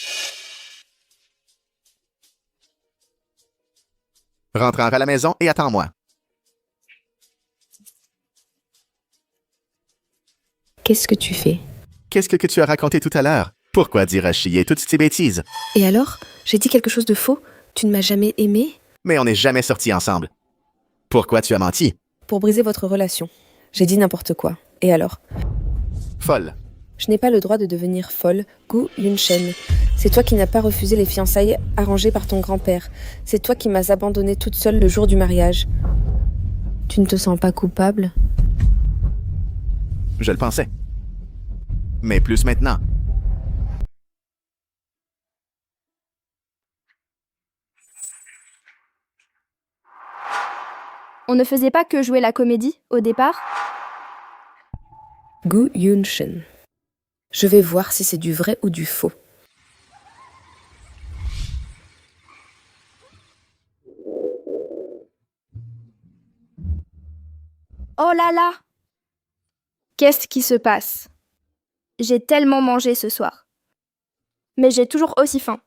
Rentre à la maison et attends-moi. Qu'est-ce que tu fais? Qu'est-ce que tu as raconté tout à l'heure? Pourquoi dire à Chie toutes ces bêtises? Et alors? J'ai dit quelque chose de faux? Tu ne m'as jamais aimé? Mais on n'est jamais sortis ensemble. Pourquoi tu as menti? Pour briser votre relation. J'ai dit n'importe quoi. Et alors? Folle. Je n'ai pas le droit de devenir folle, Gu Yunshen. C'est toi qui n'as pas refusé les fiançailles arrangées par ton grand-père. C'est toi qui m'as abandonnée toute seule le jour du mariage. Tu ne te sens pas coupable? Je le pensais. Mais plus maintenant. On ne faisait pas que jouer la comédie, au départ? Gu Yunshen. Je vais voir si c'est du vrai ou du faux. Oh là là! Qu'est-ce qui se passe? J'ai tellement mangé ce soir. Mais j'ai toujours aussi faim.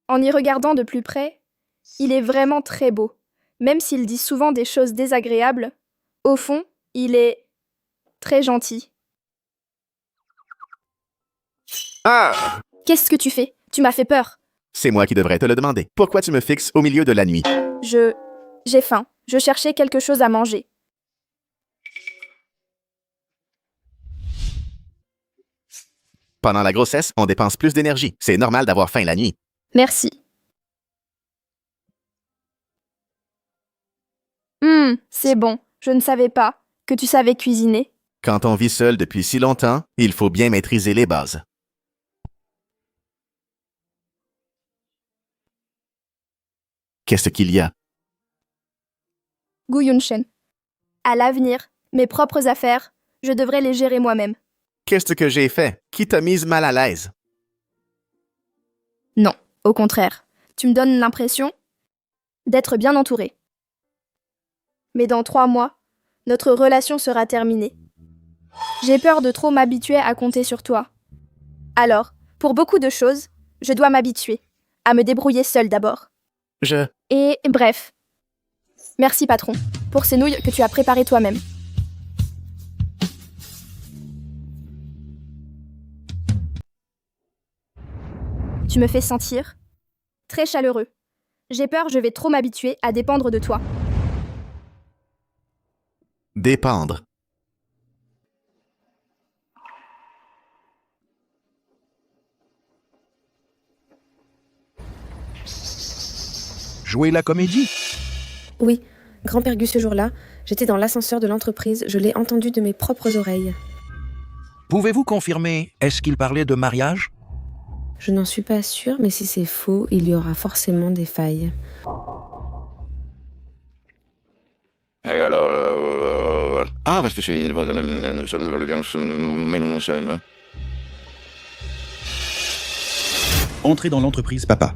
En y regardant de plus près, il est vraiment très beau. Même s'il dit souvent des choses désagréables, au fond, il est très gentil. Ah! Qu'est-ce que tu fais? Tu m'as fait peur. C'est moi qui devrais te le demander. Pourquoi tu me fixes au milieu de la nuit? J'ai faim. Je cherchais quelque chose à manger. Pendant la grossesse, on dépense plus d'énergie. C'est normal d'avoir faim la nuit. Merci. C'est bon. Je ne savais pas que tu savais cuisiner. Quand on vit seul depuis si longtemps, il faut bien maîtriser les bases. Qu'est-ce qu'il y a? Gu Yunshen. À l'avenir, mes propres affaires, je devrais les gérer moi-même. Qu'est-ce que j'ai fait? Qui t'a mise mal à l'aise? Non, au contraire. Tu me donnes l'impression d'être bien entourée. Mais dans 3 mois, notre relation sera terminée. J'ai peur de trop m'habituer à compter sur toi. Alors, pour beaucoup de choses, je dois m'habituer, à me débrouiller seule d'abord. Et bref. Merci patron, pour ces nouilles que tu as préparées toi-même. Tu me fais sentir très chaleureux. J'ai peur, je vais trop m'habituer à dépendre de toi. Dépendre. Jouer la comédie? Oui, grand-père Gu ce jour-là, j'étais dans l'ascenseur de l'entreprise, je l'ai entendu de mes propres oreilles. Pouvez-vous confirmer, est-ce qu'il parlait de mariage? Je n'en suis pas sûre, mais si c'est faux, il y aura forcément des failles. Entrez dans l'entreprise, papa.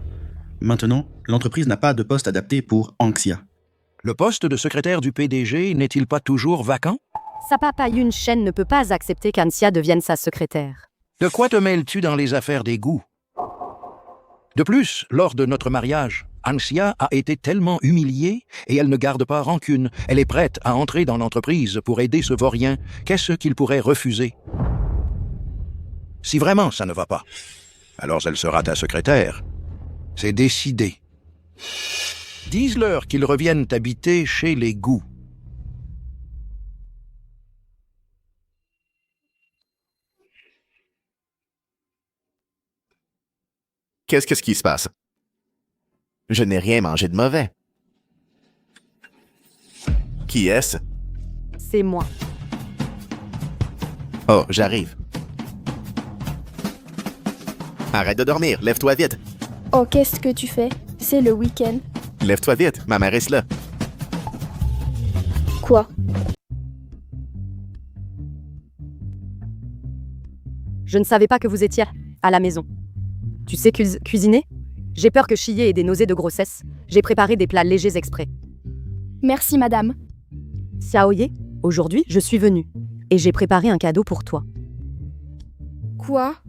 Maintenant, l'entreprise n'a pas de poste adapté pour Anxia. Le poste de secrétaire du PDG n'est-il pas toujours vacant? Sa papa Yunshen ne peut pas accepter qu'Anxia devienne sa secrétaire. De quoi te mêles-tu dans les affaires des goûts? De plus, lors de notre mariage, Anxia a été tellement humiliée et elle ne garde pas rancune. Elle est prête à entrer dans l'entreprise pour aider ce vaurien. Qu'est-ce qu'il pourrait refuser? Si vraiment ça ne va pas, alors elle sera ta secrétaire. C'est décidé. Dis-leur qu'ils reviennent habiter chez les goûts. Qu'est-ce qui se passe? Je n'ai rien mangé de mauvais. Qui est-ce? C'est moi. Oh, j'arrive. Arrête de dormir, lève-toi vite. Oh, qu'est-ce que tu fais? C'est le week-end. Lève-toi vite, ma mère est là. Quoi? Je ne savais pas que vous étiez à la maison. Tu sais cuisiner? J'ai peur que Chiyé ait des nausées de grossesse. J'ai préparé des plats légers exprès. Merci, madame. Xiaoye, aujourd'hui, je suis venue. Et j'ai préparé un cadeau pour toi. Quoi?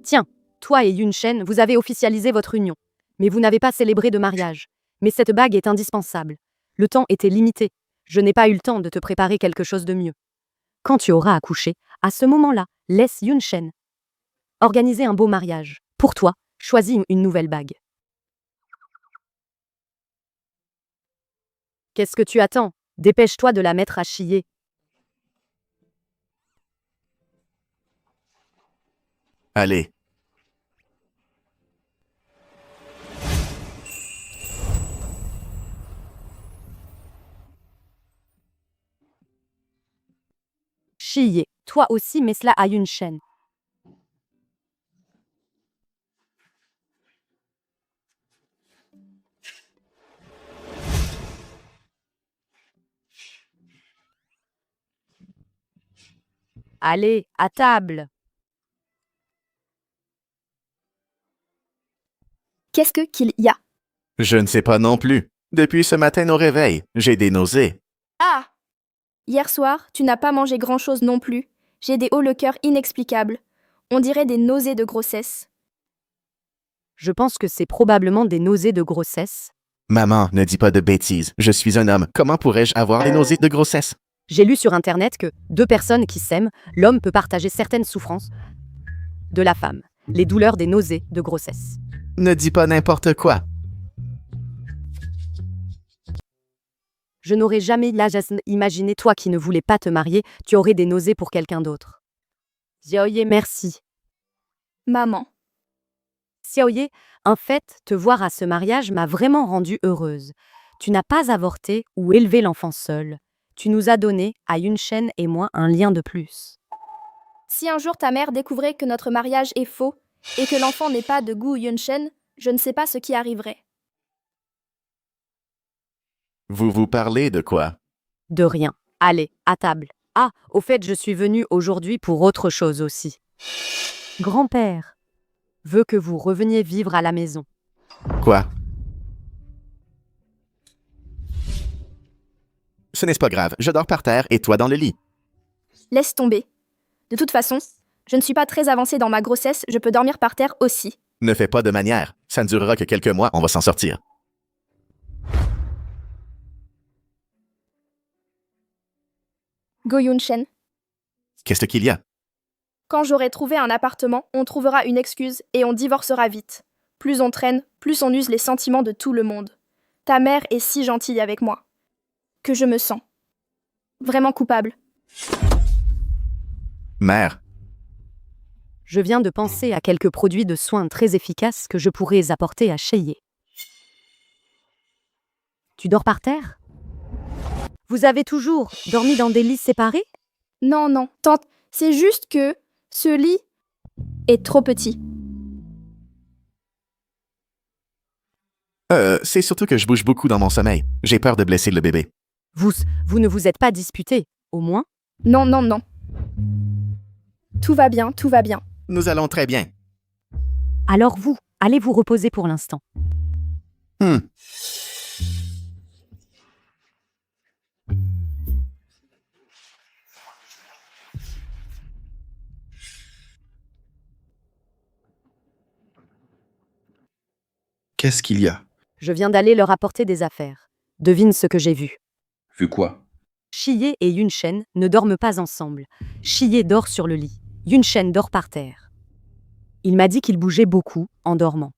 Tiens, toi et Yunshen, vous avez officialisé votre union. Mais vous n'avez pas célébré de mariage. Mais cette bague est indispensable. Le temps était limité. Je n'ai pas eu le temps de te préparer quelque chose de mieux. Quand tu auras accouché, à ce moment-là, laisse Yunshen organiser un beau mariage. Pour toi, choisis une nouvelle bague. Qu'est-ce que tu attends? Dépêche-toi de la mettre à Chiyé. Allez. Chiyé, toi aussi mets cela à Yunshen. Allez, à table. Qu'est-ce qu'il y a? Je ne sais pas non plus. Depuis ce matin au réveil, j'ai des nausées. Ah! Hier soir, tu n'as pas mangé grand-chose non plus. J'ai des hauts-le-cœur inexplicables. On dirait des nausées de grossesse. Je pense que c'est probablement des nausées de grossesse. Maman, ne dis pas de bêtises. Je suis un homme. Comment pourrais-je avoir des nausées de grossesse? J'ai lu sur Internet que deux personnes qui s'aiment, l'homme peut partager certaines souffrances de la femme, les douleurs des nausées de grossesse. Ne dis pas n'importe quoi. Je n'aurais jamais imaginé toi qui ne voulais pas te marier, tu aurais des nausées pour quelqu'un d'autre. Xiaoye, merci. Maman. Xiaoye, en fait, te voir à ce mariage m'a vraiment rendue heureuse. Tu n'as pas avorté ou élevé l'enfant seul. Tu nous as donné, à Yunshen et moi, un lien de plus. Si un jour ta mère découvrait que notre mariage est faux et que l'enfant n'est pas de Gu Yunshen, je ne sais pas ce qui arriverait. Vous parlez de quoi? De rien. Allez, à table. Ah, au fait, je suis venue aujourd'hui pour autre chose aussi. Grand-père veut que vous reveniez vivre à la maison. Quoi? Ce n'est pas grave, je dors par terre et toi dans le lit. Laisse tomber. De toute façon, je ne suis pas très avancée dans ma grossesse, je peux dormir par terre aussi. Ne fais pas de manière. Ça ne durera que quelques mois, on va s'en sortir. Go Yunshen. Qu'est-ce qu'il y a? Quand j'aurai trouvé un appartement, on trouvera une excuse et on divorcera vite. Plus on traîne, plus on use les sentiments de tout le monde. Ta mère est si gentille avec moi que je me sens vraiment coupable. Mère. Je viens de penser à quelques produits de soins très efficaces que je pourrais apporter à Chiyé. Tu dors par terre? Vous avez toujours dormi dans des lits séparés? Non, non, tante, c'est juste que ce lit est trop petit. C'est surtout que je bouge beaucoup dans mon sommeil. J'ai peur de blesser le bébé. Vous ne vous êtes pas disputés, au moins? Non, non, non. Tout va bien, tout va bien. Nous allons très bien. Alors vous, allez vous reposer pour l'instant. Qu'est-ce qu'il y a? Je viens d'aller leur apporter des affaires. Devine ce que j'ai vu. Vu quoi? Chiyé et Yunshen ne dorment pas ensemble. Chiyé dort sur le lit. Yunshen dort par terre. Il m'a dit qu'il bougeait beaucoup en dormant.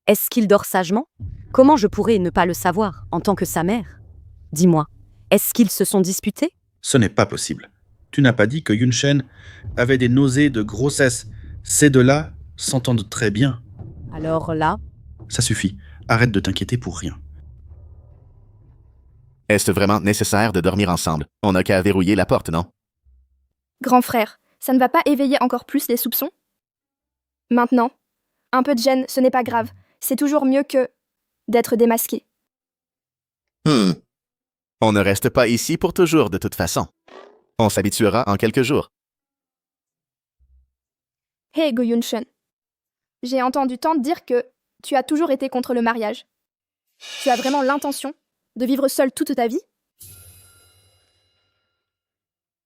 Est-ce qu'il dort sagement? Comment je pourrais ne pas le savoir en tant que sa mère? Dis-moi, est-ce qu'ils se sont disputés? Ce n'est pas possible. Tu n'as pas dit que Yunshen avait des nausées de grossesse. Ces deux-là s'entendent très bien. Alors là, Ça suffit. Arrête de t'inquiéter pour rien. Est-ce vraiment nécessaire de dormir ensemble? On n'a qu'à verrouiller la porte, non? Grand frère, ça ne va pas éveiller encore plus les soupçons? Maintenant, un peu de gêne, ce n'est pas grave. C'est toujours mieux que d'être démasqué. On ne reste pas ici pour toujours, de toute façon. On s'habituera en quelques jours. Hé, Go Yun-shen. J'ai entendu tant dire que tu as toujours été contre le mariage. Tu as vraiment l'intention de vivre seul toute ta vie?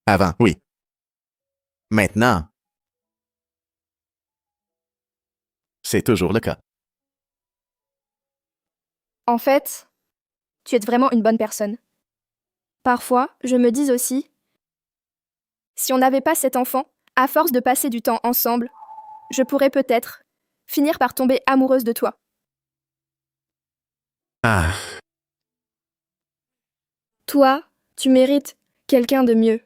Avant, oui. Maintenant, c'est toujours le cas. En fait, tu es vraiment une bonne personne. Parfois, je me dis aussi, si on n'avait pas cet enfant, à force de passer du temps ensemble, je pourrais peut-être finir par tomber amoureuse de toi. Ah, Toi, tu mérites quelqu'un de mieux.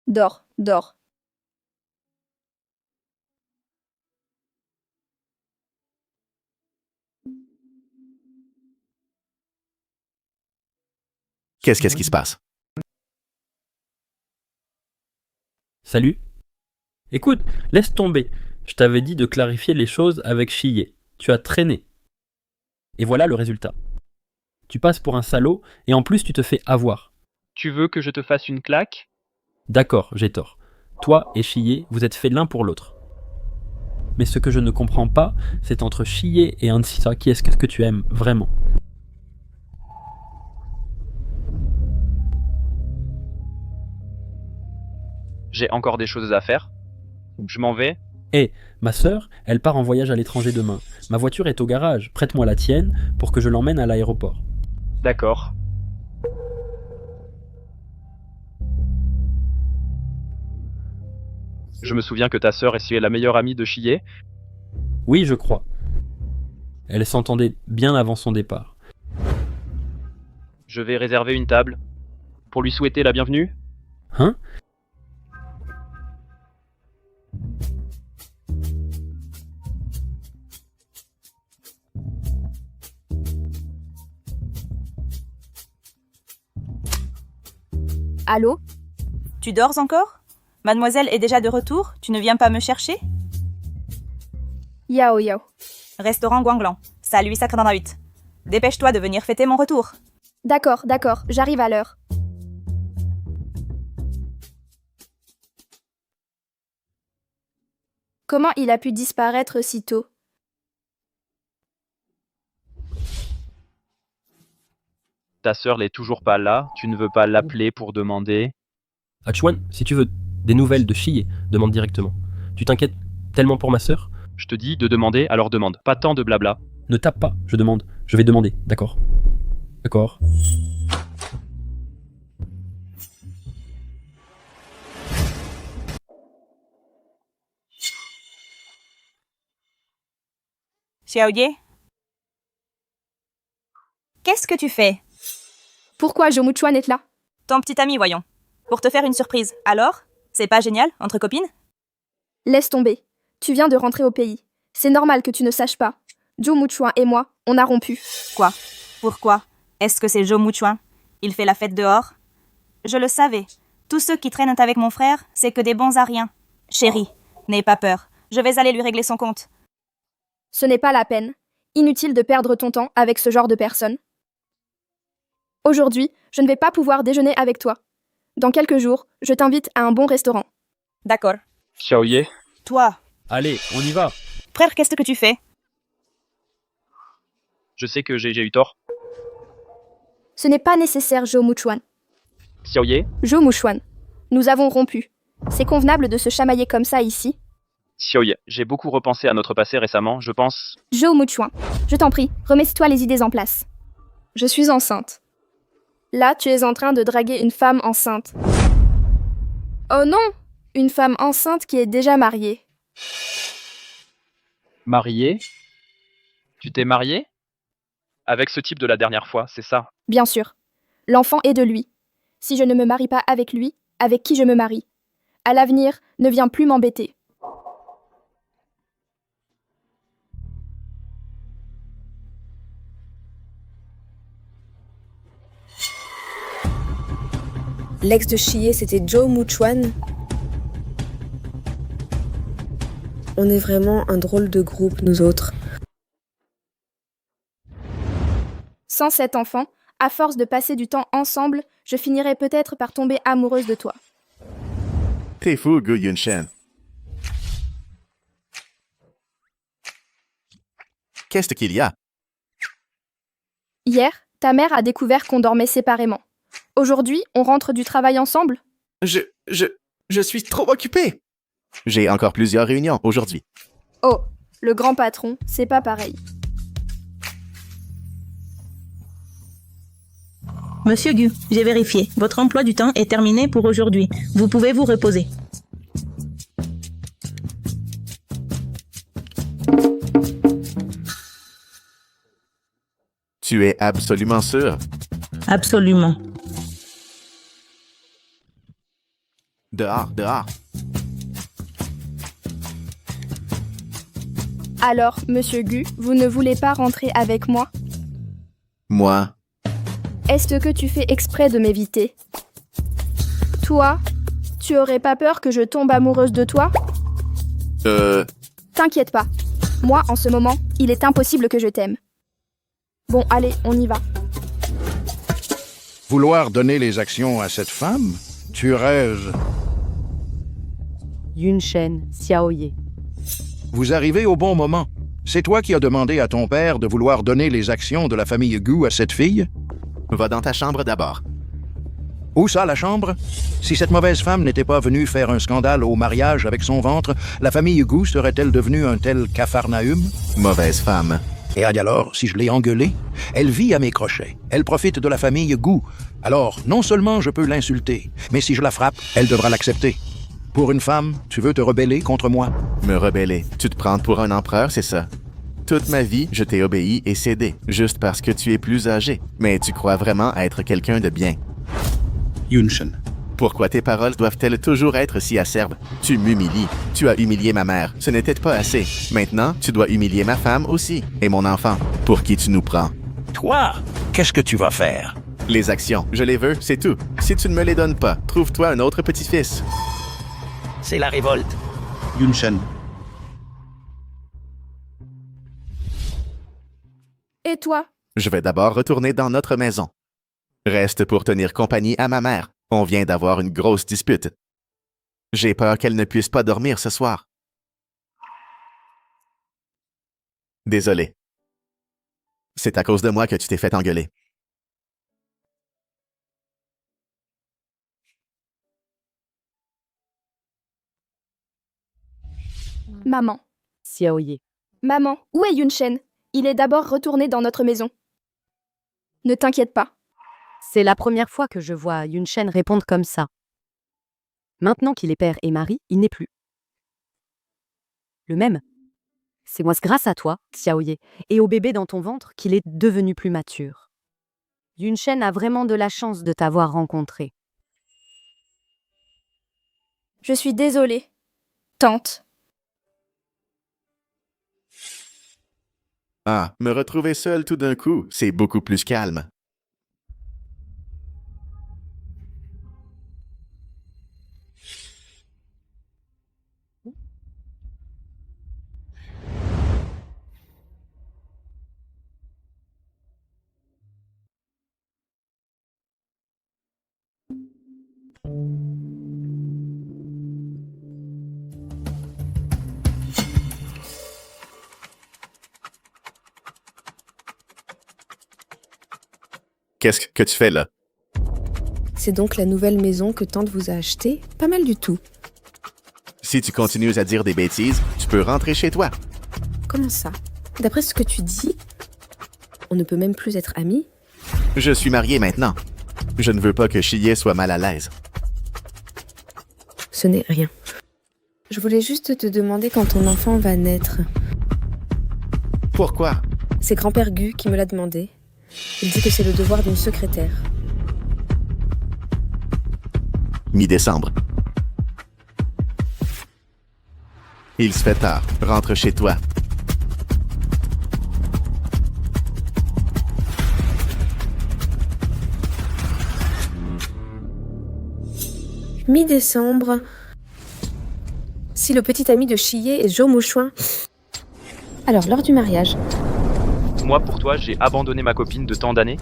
Dors, dors. qu'est-ce qui se passe? Salut. Écoute, laisse tomber. Je t'avais dit de clarifier les choses avec Chiyé. Tu as traîné. Et voilà le résultat. Tu passes pour un salaud et en plus tu te fais avoir. Tu veux que je te fasse une claque? D'accord, j'ai tort. Toi et Chiyé, vous êtes faits l'un pour l'autre. Mais ce que je ne comprends pas, c'est entre Chiyé et Ansisa, qui est-ce que tu aimes vraiment? J'ai encore des choses à faire. Je m'en vais. Et ma sœur, elle part en voyage à l'étranger demain. Ma voiture est au garage. Prête-moi la tienne pour que je l'emmène à l'aéroport. D'accord. Je me souviens que ta sœur est la meilleure amie de Chiyé. Oui, je crois. Elle s'entendait bien avant son départ. Je vais réserver une table pour lui souhaiter la bienvenue. Hein? Allô? Tu dors encore? Mademoiselle est déjà de retour? Tu ne viens pas me chercher? Yao Yao. Restaurant Guanglan, salle 888. Dépêche-toi de venir fêter mon retour. D'accord, d'accord, j'arrive à l'heure. Comment il a pu disparaître si tôt? Ta sœur n'est toujours pas là. Tu ne veux pas l'appeler pour demander. Hachuan, si tu veux des nouvelles de Chiyé, demande directement. Tu t'inquiètes tellement pour ma sœur? Je te dis de demander, alors demande. Pas tant de blabla. Ne tape pas, je demande. Je vais demander, d'accord? D'accord. Xiaoye? Qu'est-ce que tu fais? Pourquoi Jo Mu-chuan est là? Ton petit ami, voyons. Pour te faire une surprise. Alors? C'est pas génial, entre copines? Laisse tomber. Tu viens de rentrer au pays. C'est normal que tu ne saches pas. Jo Mu-chuan et moi, on a rompu. Quoi? Pourquoi? Est-ce que c'est Jo Mu-chuan? Il fait la fête dehors? Je le savais. Tous ceux qui traînent avec mon frère, c'est que des bons à rien. Chérie, n'aie pas peur. Je vais aller lui régler son compte. Ce n'est pas la peine. Inutile de perdre ton temps avec ce genre de personnes. Aujourd'hui, je ne vais pas pouvoir déjeuner avec toi. Dans quelques jours, je t'invite à un bon restaurant. D'accord. Xiaoye. Toi. Allez, on y va. Frère, qu'est-ce que tu fais? Je sais que j'ai eu tort. Ce n'est pas nécessaire, Jo Mu-chuan. Xiaoye. Jo Mu-chuan, nous avons rompu. C'est convenable de se chamailler comme ça ici? Xiaoye, j'ai beaucoup repensé à notre passé récemment, je pense... Jo Mu-chuan, je t'en prie, remets-toi les idées en place. Je suis enceinte. Là, tu es en train de draguer une femme enceinte. Oh non! Une femme enceinte qui est déjà mariée. Marié? Tu t'es marié? Avec ce type de la dernière fois, c'est ça? Bien sûr. L'enfant est de lui. Si je ne me marie pas avec lui, avec qui je me marie? À l'avenir, ne viens plus m'embêter. L'ex de Chie, c'était Joe Muchuan. On est vraiment un drôle de groupe, nous autres. Sans cet enfant, à force de passer du temps ensemble, je finirai peut-être par tomber amoureuse de toi. T'es fou, Gu Yunshen. Qu'est-ce qu'il y a? Hier, ta mère a découvert qu'on dormait séparément. Aujourd'hui, on rentre du travail ensemble? Je suis trop occupé. J'ai encore plusieurs réunions aujourd'hui. Oh, le grand patron, c'est pas pareil. Monsieur Gu, j'ai vérifié. Votre emploi du temps est terminé pour aujourd'hui. Vous pouvez vous reposer. Tu es absolument sûr? Absolument. Dehors, dehors. Alors, monsieur Gu, vous ne voulez pas rentrer avec moi? Moi? Est-ce que tu fais exprès de m'éviter? Toi, tu aurais pas peur que je tombe amoureuse de toi? T'inquiète pas. Moi, en ce moment, il est impossible que je t'aime. Bon, allez, on y va. Vouloir donner les actions à cette femme? Tu rêves. Yunshen, Xiaoye. Vous arrivez au bon moment. C'est toi qui as demandé à ton père de vouloir donner les actions de la famille Gu à cette fille? Va dans ta chambre d'abord. Où ça, la chambre? Si cette mauvaise femme n'était pas venue faire un scandale au mariage avec son ventre, la famille Gu serait-elle devenue un tel Capharnaüm? Mauvaise femme. Et alors, si je l'ai engueulée, elle vit à mes crochets. Elle profite de la famille Gu. Alors, non seulement je peux l'insulter, mais si je la frappe, elle devra l'accepter. Pour une femme, tu veux te rebeller contre moi? Me rebeller? Tu te prends pour un empereur, c'est ça? Toute ma vie, je t'ai obéi et cédé, juste parce que tu es plus âgé. Mais tu crois vraiment être quelqu'un de bien. Yunshen. Pourquoi tes paroles doivent-elles toujours être si acerbes? Tu m'humilies. Tu as humilié ma mère. Ce n'était pas assez. Maintenant, tu dois humilier ma femme aussi, et mon enfant. Pour qui tu nous prends? Toi, qu'est-ce que tu vas faire? Les actions, je les veux, c'est tout. Si tu ne me les donnes pas, trouve-toi un autre petit-fils. C'est la révolte. Yunshen. Et toi? Je vais d'abord retourner dans notre maison. Reste pour tenir compagnie à ma mère. On vient d'avoir une grosse dispute. J'ai peur qu'elle ne puisse pas dormir ce soir. Désolé. C'est à cause de moi que tu t'es fait engueuler. Maman. Xiaoye. Maman, où est Yunshen? Il est d'abord retourné dans notre maison. Ne t'inquiète pas. C'est la première fois que je vois Yunshen répondre comme ça. Maintenant qu'il est père et mari, il n'est plus le même. C'est moi grâce à toi, Xiaoye, et au bébé dans ton ventre qu'il est devenu plus mature. Yunshen a vraiment de la chance de t'avoir rencontré. Je suis désolée. Tante. Ah, me retrouver seul tout d'un coup, c'est beaucoup plus calme. Qu'est-ce que tu fais là? C'est donc la nouvelle maison que tante vous a achetée? Pas mal du tout. Si tu continues à dire des bêtises, tu peux rentrer chez toi. Comment ça? D'après ce que tu dis, on ne peut même plus être amis? Je suis marié maintenant. Je ne veux pas que Chie soit mal à l'aise. Ce n'est rien. Je voulais juste te demander quand ton enfant va naître. Pourquoi? C'est grand-père Gu qui me l'a demandé. Il dit que c'est le devoir d'une secrétaire. Mi-décembre. Il se fait tard. Rentre chez toi. Mi-décembre. Si le petit ami de Chiyé est Jo Mouchouin. Alors, lors du mariage, Moi, pour toi, j'ai abandonné ma copine de tant d'années.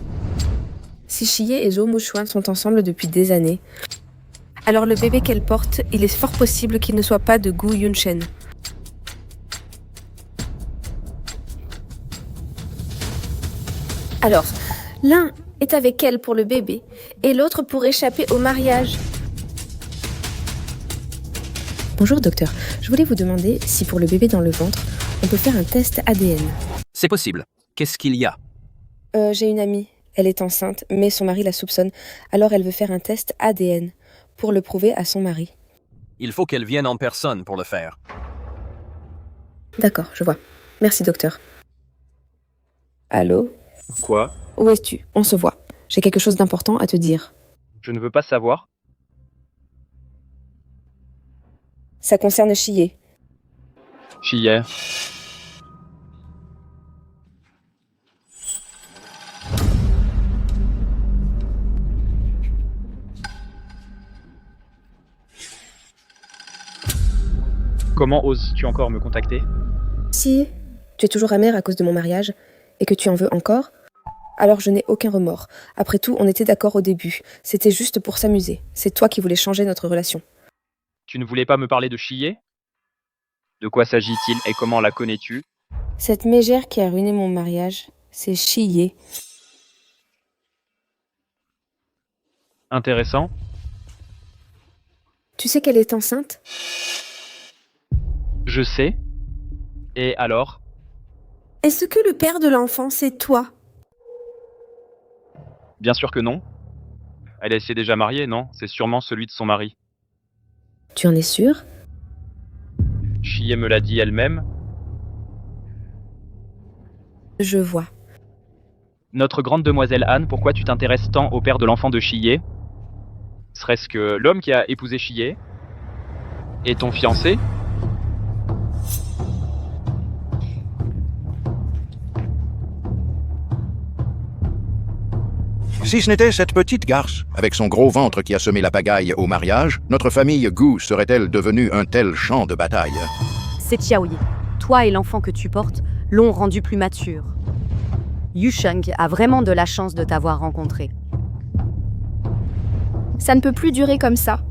si Chiyé et Jo Mouchouin sont ensemble depuis des années, alors le bébé qu'elle porte, il est fort possible qu'il ne soit pas de Gu Yunshen. Alors, l'un est avec elle pour le bébé et l'autre pour échapper au mariage. Bonjour docteur, je voulais vous demander si pour le bébé dans le ventre, on peut faire un test ADN. C'est possible. Qu'est-ce qu'il y a? J'ai une amie, elle est enceinte, mais son mari la soupçonne, alors elle veut faire un test ADN pour le prouver à son mari. Il faut qu'elle vienne en personne pour le faire. D'accord, je vois. Merci docteur. Allô? Quoi? Où es-tu? On se voit. J'ai quelque chose d'important à te dire. Je ne veux pas savoir. Ça concerne Chiyé. Chiyé. Comment oses-tu encore me contacter? Si tu es toujours amère à cause de mon mariage et que tu en veux encore, alors je n'ai aucun remords. Après tout, on était d'accord au début. C'était juste pour s'amuser. C'est toi qui voulais changer notre relation. Tu ne voulais pas me parler de Chiyé? De quoi s'agit-il et comment la connais-tu? Cette mégère qui a ruiné mon mariage, c'est Chiyé. Intéressant. Tu sais qu'elle est enceinte? Je sais. Et alors? Est-ce que le père de l'enfant, c'est toi? Bien sûr que non. Elle s'est déjà mariée, non? C'est sûrement celui de son mari. Tu en es sûr? Chiyé me l'a dit elle-même. Je vois. Notre grande demoiselle Anne, pourquoi tu t'intéresses tant au père de l'enfant de Chiyé? Serait-ce que l'homme qui a épousé Chiyé est ton fiancé? Si ce n'était cette petite garce, avec son gros ventre qui a semé la pagaille au mariage, notre famille Gu serait-elle devenue un tel champ de bataille? C'est Xiaoye. Toi et l'enfant que tu portes l'ont rendu plus mature. Yusheng a vraiment de la chance de t'avoir rencontré. Ça ne peut plus durer comme ça.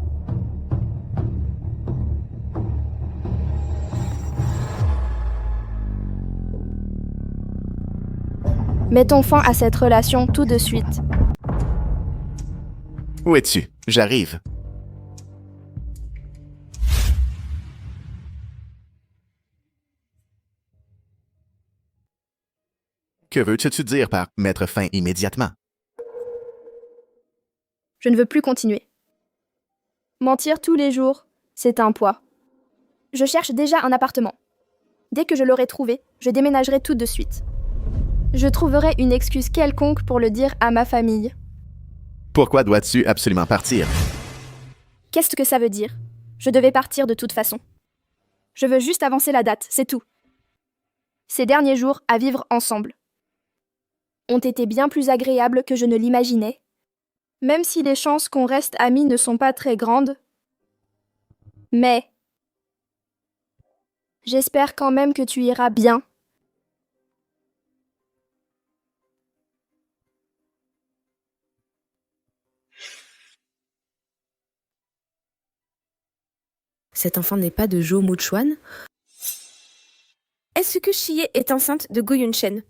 Mettons fin à cette relation tout de suite. Où es-tu? J'arrive. Que veux-tu dire par mettre fin immédiatement? Je ne veux plus continuer. Mentir tous les jours, c'est un poids. Je cherche déjà un appartement. Dès que je l'aurai trouvé, je déménagerai tout de suite. Je trouverai une excuse quelconque pour le dire à ma famille. Pourquoi dois-tu absolument partir? Qu'est-ce que ça veut dire? Je devais partir de toute façon. Je veux juste avancer la date, c'est tout. Ces derniers jours à vivre ensemble ont été bien plus agréables que je ne l'imaginais, même si les chances qu'on reste amis ne sont pas très grandes. Mais j'espère quand même que tu iras bien. Cet enfant n'est pas de Jo Mouchouan? Est-ce que Chiyé est enceinte de Gu Yunshen?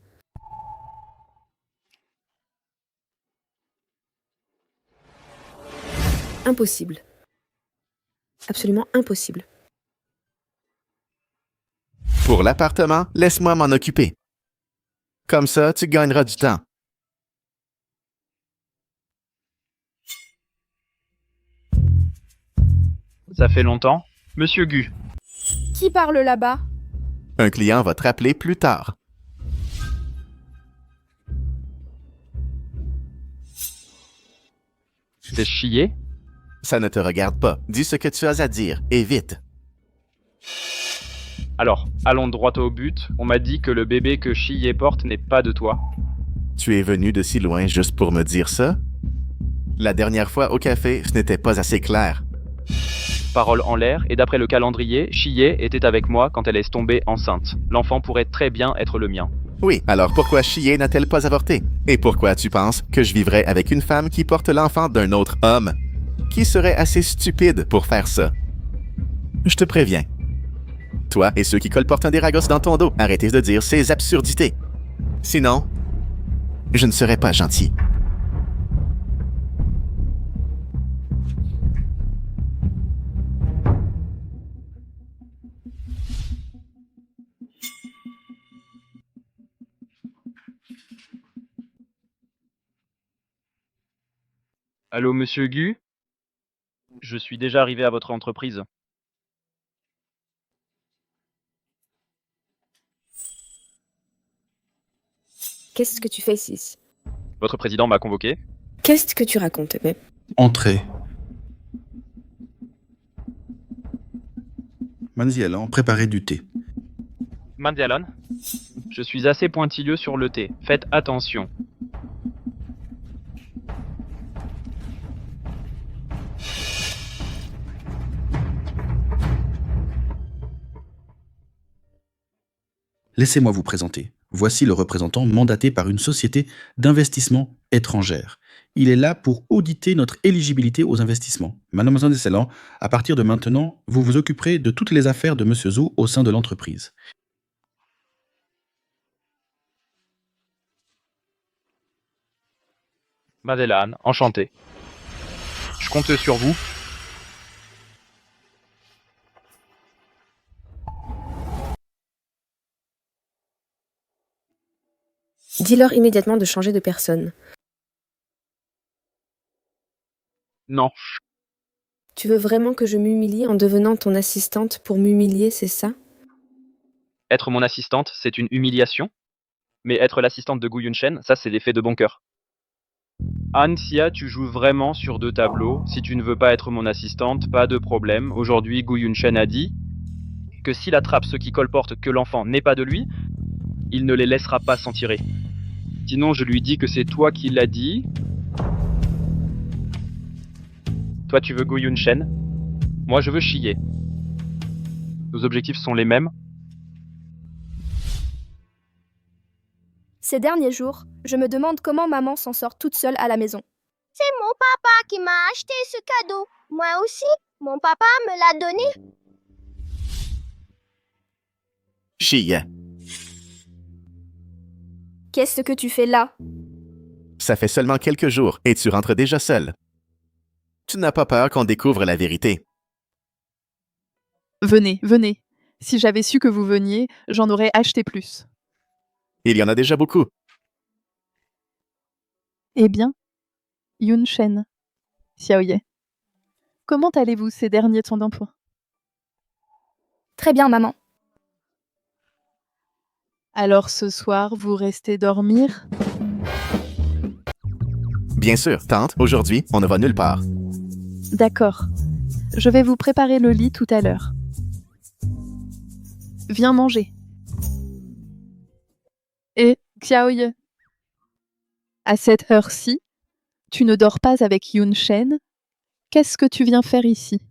Impossible. Absolument impossible. Pour l'appartement, laisse-moi m'en occuper. Comme ça, tu gagneras du temps. Ça fait longtemps. Monsieur Gu. Qui parle là-bas? Un client va te rappeler plus tard. C'est Chiyé? Ça ne te regarde pas. Dis ce que tu as à dire, et vite. Alors, allons droit au but. On m'a dit que le bébé que Chiyé porte n'est pas de toi. Tu es venu de si loin juste pour me dire ça? La dernière fois au café, ce n'était pas assez clair. Parole en l'air, et d'après le calendrier, Chiyé était avec moi quand elle est tombée enceinte. L'enfant pourrait très bien être le mien. Oui, alors pourquoi Chiyé n'a-t-elle pas avorté? Et pourquoi tu penses que je vivrais avec une femme qui porte l'enfant d'un autre homme? Qui serait assez stupide pour faire ça? Je te préviens. Toi et ceux qui colportent un déragos dans ton dos, arrêtez de dire ces absurdités. Sinon, je ne serai pas gentil. Allô, monsieur Gu? Je suis déjà arrivé à votre entreprise. Qu'est-ce que tu fais ici? Votre président m'a convoqué. Qu'est-ce que tu racontes, mais... Entrez. Manzialan, préparez du thé. Mandialon, je suis assez pointilleux sur le thé. Faites attention. Laissez-moi vous présenter. Voici le représentant mandaté par une société d'investissement étrangère. Il est là pour auditer notre éligibilité aux investissements. Mademoiselle Descellants, à partir de maintenant, vous vous occuperez de toutes les affaires de Monsieur Zhou au sein de l'entreprise. Madeline, enchanté. Je compte sur vous. Dis-leur immédiatement de changer de personne. Non. Tu veux vraiment que je m'humilie en devenant ton assistante pour m'humilier, c'est ça? Être mon assistante, c'est une humiliation. Mais être l'assistante de Gu Yunshen, ça c'est l'effet de bon cœur. Anxia, tu joues vraiment sur 2 tableaux. Si tu ne veux pas être mon assistante, pas de problème. Aujourd'hui, Gu Yunshen a dit que s'il attrape ceux qui colportent que l'enfant n'est pas de lui, il ne les laissera pas s'en tirer. Sinon, je lui dis que c'est toi qui l'as dit. Toi, tu veux Gu Yunshen. Moi, je veux Chiyé. Nos objectifs sont les mêmes. Ces derniers jours, je me demande comment maman s'en sort toute seule à la maison. C'est mon papa qui m'a acheté ce cadeau. Moi aussi, mon papa me l'a donné. Chiyé, Qu'est-ce que tu fais là? ça fait seulement quelques jours et tu rentres déjà seul. Tu n'as pas peur qu'on découvre la vérité. Venez, venez. Si j'avais su que vous veniez, j'en aurais acheté plus. Il y en a déjà beaucoup. Eh bien, Yunshen, Xiaoye, comment allez-vous ces derniers temps d'emploi? Très bien, maman. Alors ce soir, vous restez dormir? Bien sûr, tante, aujourd'hui, on ne va nulle part. D'accord. Je vais vous préparer le lit tout à l'heure. Viens manger. Et, Xiaoye, à cette heure-ci, tu ne dors pas avec Yunshen. Qu'est-ce que tu viens faire ici?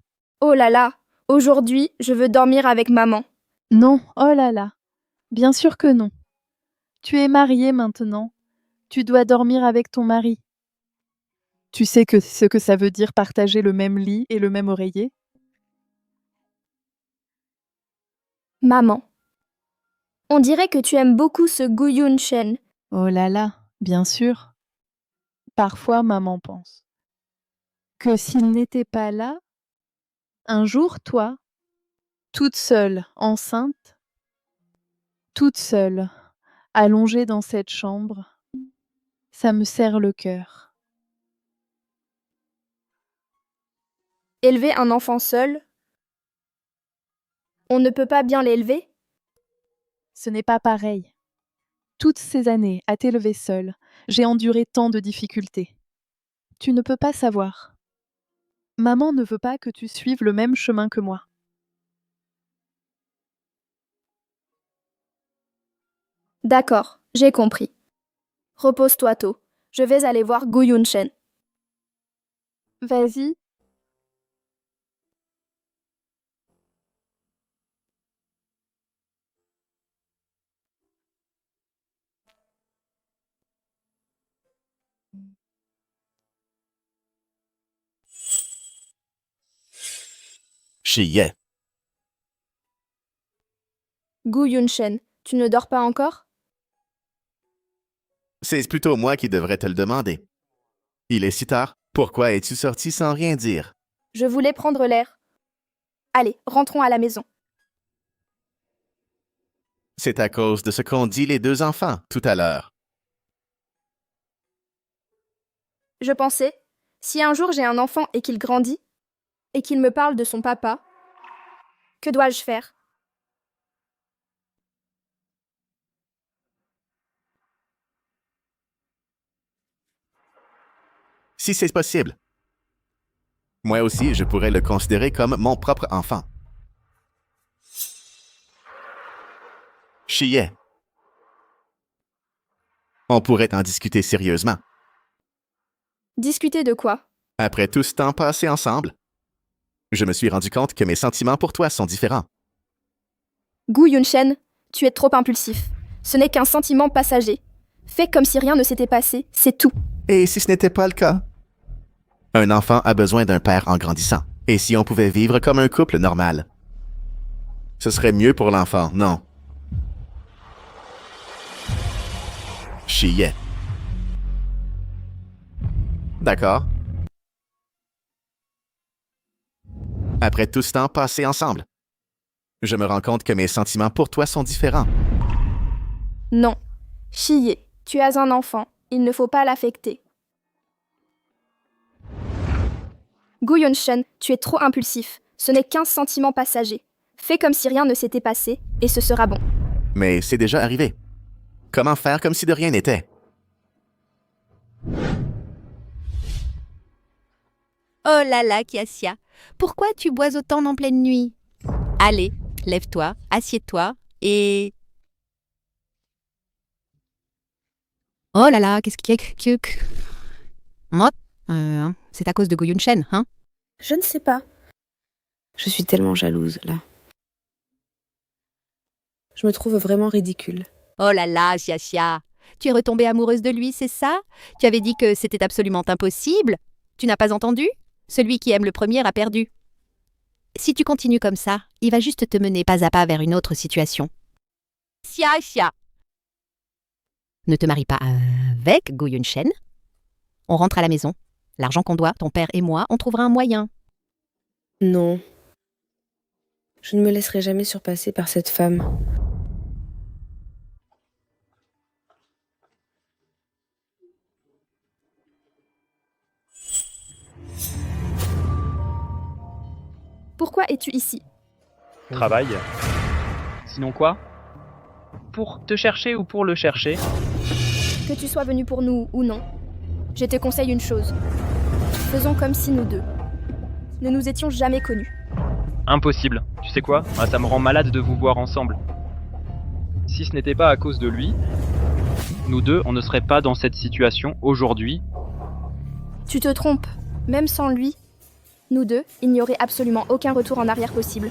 Oh là là, aujourd'hui, je veux dormir avec maman. Non, oh là là. Bien sûr que non. Tu es mariée maintenant. Tu dois dormir avec ton mari. Tu sais ce que ça veut dire partager le même lit et le même oreiller? Maman, on dirait que tu aimes beaucoup ce Gu Yunshen. Oh là là, bien sûr. Parfois, maman pense que s'il n'était pas là, un jour, toi, toute seule, enceinte, toute seule, allongée dans cette chambre, ça me serre le cœur. Élever un enfant seul, on ne peut pas bien l'élever? Ce n'est pas pareil. Toutes ces années à t'élever seule, j'ai enduré tant de difficultés. Tu ne peux pas savoir. Maman ne veut pas que tu suives le même chemin que moi. D'accord, j'ai compris. Repose-toi tôt. Je vais aller voir Gu Yunshen. Vas-y. Chiye. Gu Yunshen, tu ne dors pas encore? C'est plutôt moi qui devrais te le demander. Il est si tard. Pourquoi es-tu sorti sans rien dire? Je voulais prendre l'air. Allez, rentrons à la maison. C'est à cause de ce qu'ont dit les deux enfants tout à l'heure. Je pensais, si un jour j'ai un enfant et qu'il grandit, et qu'il me parle de son papa, que dois-je faire? Si c'est possible. Moi aussi, je pourrais le considérer comme mon propre enfant. Chiye. On pourrait en discuter sérieusement. Discuter de quoi? Après tout ce temps passé ensemble, je me suis rendu compte que mes sentiments pour toi sont différents. Gu Yunshen, tu es trop impulsif. Ce n'est qu'un sentiment passager. Fais comme si rien ne s'était passé, c'est tout. Et si ce n'était pas le cas? Un enfant a besoin d'un père en grandissant. Et si on pouvait vivre comme un couple normal? Ce serait mieux pour l'enfant, non? Chiye. D'accord. Après tout ce temps passé ensemble, je me rends compte que mes sentiments pour toi sont différents. Non. Chiye, tu as un enfant. Il ne faut pas l'affecter. Gu Yunshen, tu es trop impulsif. Ce n'est qu'un sentiment passager. Fais comme si rien ne s'était passé, et ce sera bon. Mais c'est déjà arrivé. Comment faire comme si de rien n'était? Oh là là, Kiasia, pourquoi tu bois autant en pleine nuit? Allez, lève-toi, assieds-toi et... Oh là là, qu'est-ce qu'il y a? Moi, c'est à cause de Gu Yunshen, hein? Je ne sais pas. Je suis tellement jalouse, là. Je me trouve vraiment ridicule. Oh là là, Xiaxia, tu es retombée amoureuse de lui, c'est ça? Tu avais dit que c'était absolument impossible. Tu n'as pas entendu? Celui qui aime le premier a perdu. Si tu continues comme ça, il va juste te mener pas à pas vers une autre situation. Xiaxia, ne te marie pas avec Gu Yunshen. On rentre à la maison. L'argent qu'on doit, ton père et moi, on trouvera un moyen. Non. Je ne me laisserai jamais surpasser par cette femme. Pourquoi es-tu ici? Travail. Sinon quoi? Pour te chercher ou pour le chercher? Que tu sois venu pour nous ou non, je te conseille une chose. Faisons comme si nous deux ne nous étions jamais connus. Impossible. Tu sais quoi? Ça me rend malade de vous voir ensemble. Si ce n'était pas à cause de lui, nous deux, on ne serait pas dans cette situation aujourd'hui. Tu te trompes. Même sans lui, nous deux, il n'y aurait absolument aucun retour en arrière possible.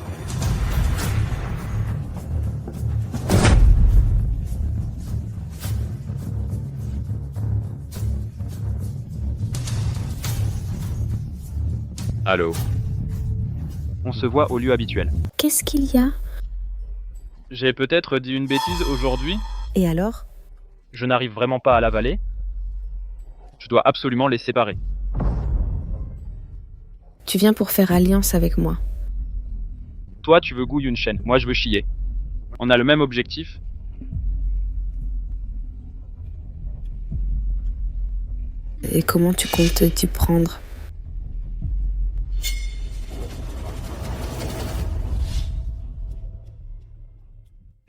Allô? On se voit au lieu habituel. Qu'est-ce qu'il y a? J'ai peut-être dit une bêtise aujourd'hui? Et alors? Je n'arrive vraiment pas à l'avaler. Je dois absolument les séparer. Tu viens pour faire alliance avec moi. Toi, tu veux Gu Yunshen, moi je veux Chiye. On a le même objectif. Et comment tu comptes t'y prendre?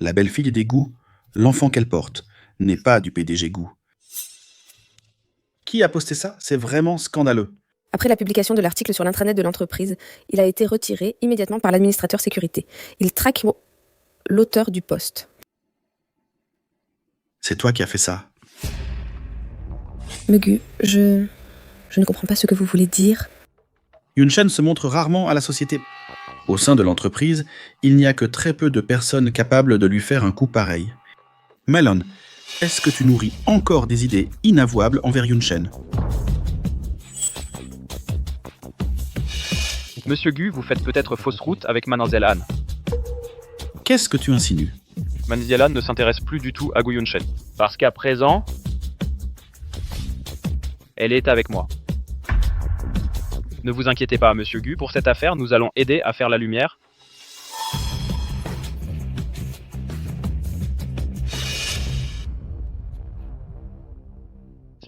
La belle-fille des Gu, l'enfant qu'elle porte, n'est pas du PDG Gu. Qui a posté ça? C'est vraiment scandaleux. Après la publication de l'article sur l'intranet de l'entreprise, il a été retiré immédiatement par l'administrateur sécurité. Il traque l'auteur du post. C'est toi qui as fait ça. Megu, je ne comprends pas ce que vous voulez dire. Yunshen se montre rarement à la société. Au sein de l'entreprise, il n'y a que très peu de personnes capables de lui faire un coup pareil. Melon, est-ce que tu nourris encore des idées inavouables envers Yunshen? Monsieur Gu, vous faites peut-être fausse route avec Mademoiselle Anne. Qu'est-ce que tu insinues? Mademoiselle Anne ne s'intéresse plus du tout à Gu Yunshen. Parce qu'à présent, elle est avec moi. Ne vous inquiétez pas, Monsieur Gu, pour cette affaire, nous allons aider à faire la lumière.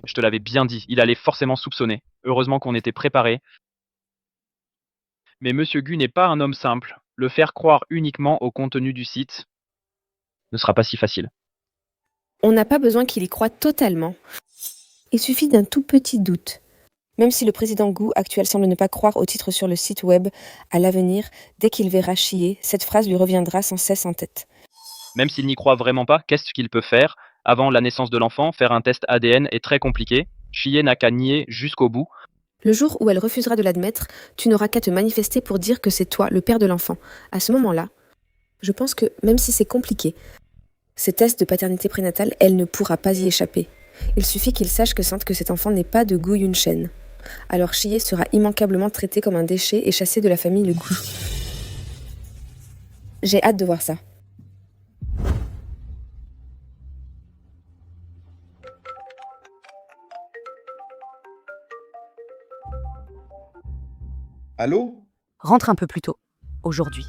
Je te l'avais bien dit, il allait forcément soupçonner. Heureusement qu'on était préparés. Mais Monsieur Gu n'est pas un homme simple. Le faire croire uniquement au contenu du site ne sera pas si facile. On n'a pas besoin qu'il y croie totalement. Il suffit d'un tout petit doute. Même si le président Gu actuel semble ne pas croire au titre sur le site web, à l'avenir, dès qu'il verra chier, cette phrase lui reviendra sans cesse en tête. Même s'il n'y croit vraiment pas, qu'est-ce qu'il peut faire? Avant la naissance de l'enfant, faire un test ADN est très compliqué. Chie n'a qu'à nier jusqu'au bout. Le jour où elle refusera de l'admettre, tu n'auras qu'à te manifester pour dire que c'est toi, le père de l'enfant. À ce moment-là, je pense que, même si c'est compliqué, ces tests de paternité prénatale, elle ne pourra pas y échapper. Il suffit qu'il sache que cet enfant n'est pas de Gu Yunshen. Alors Chie sera immanquablement traité comme un déchet et chassé de la famille le Gu. J'ai hâte de voir ça. Allô? Rentre un peu plus tôt, aujourd'hui.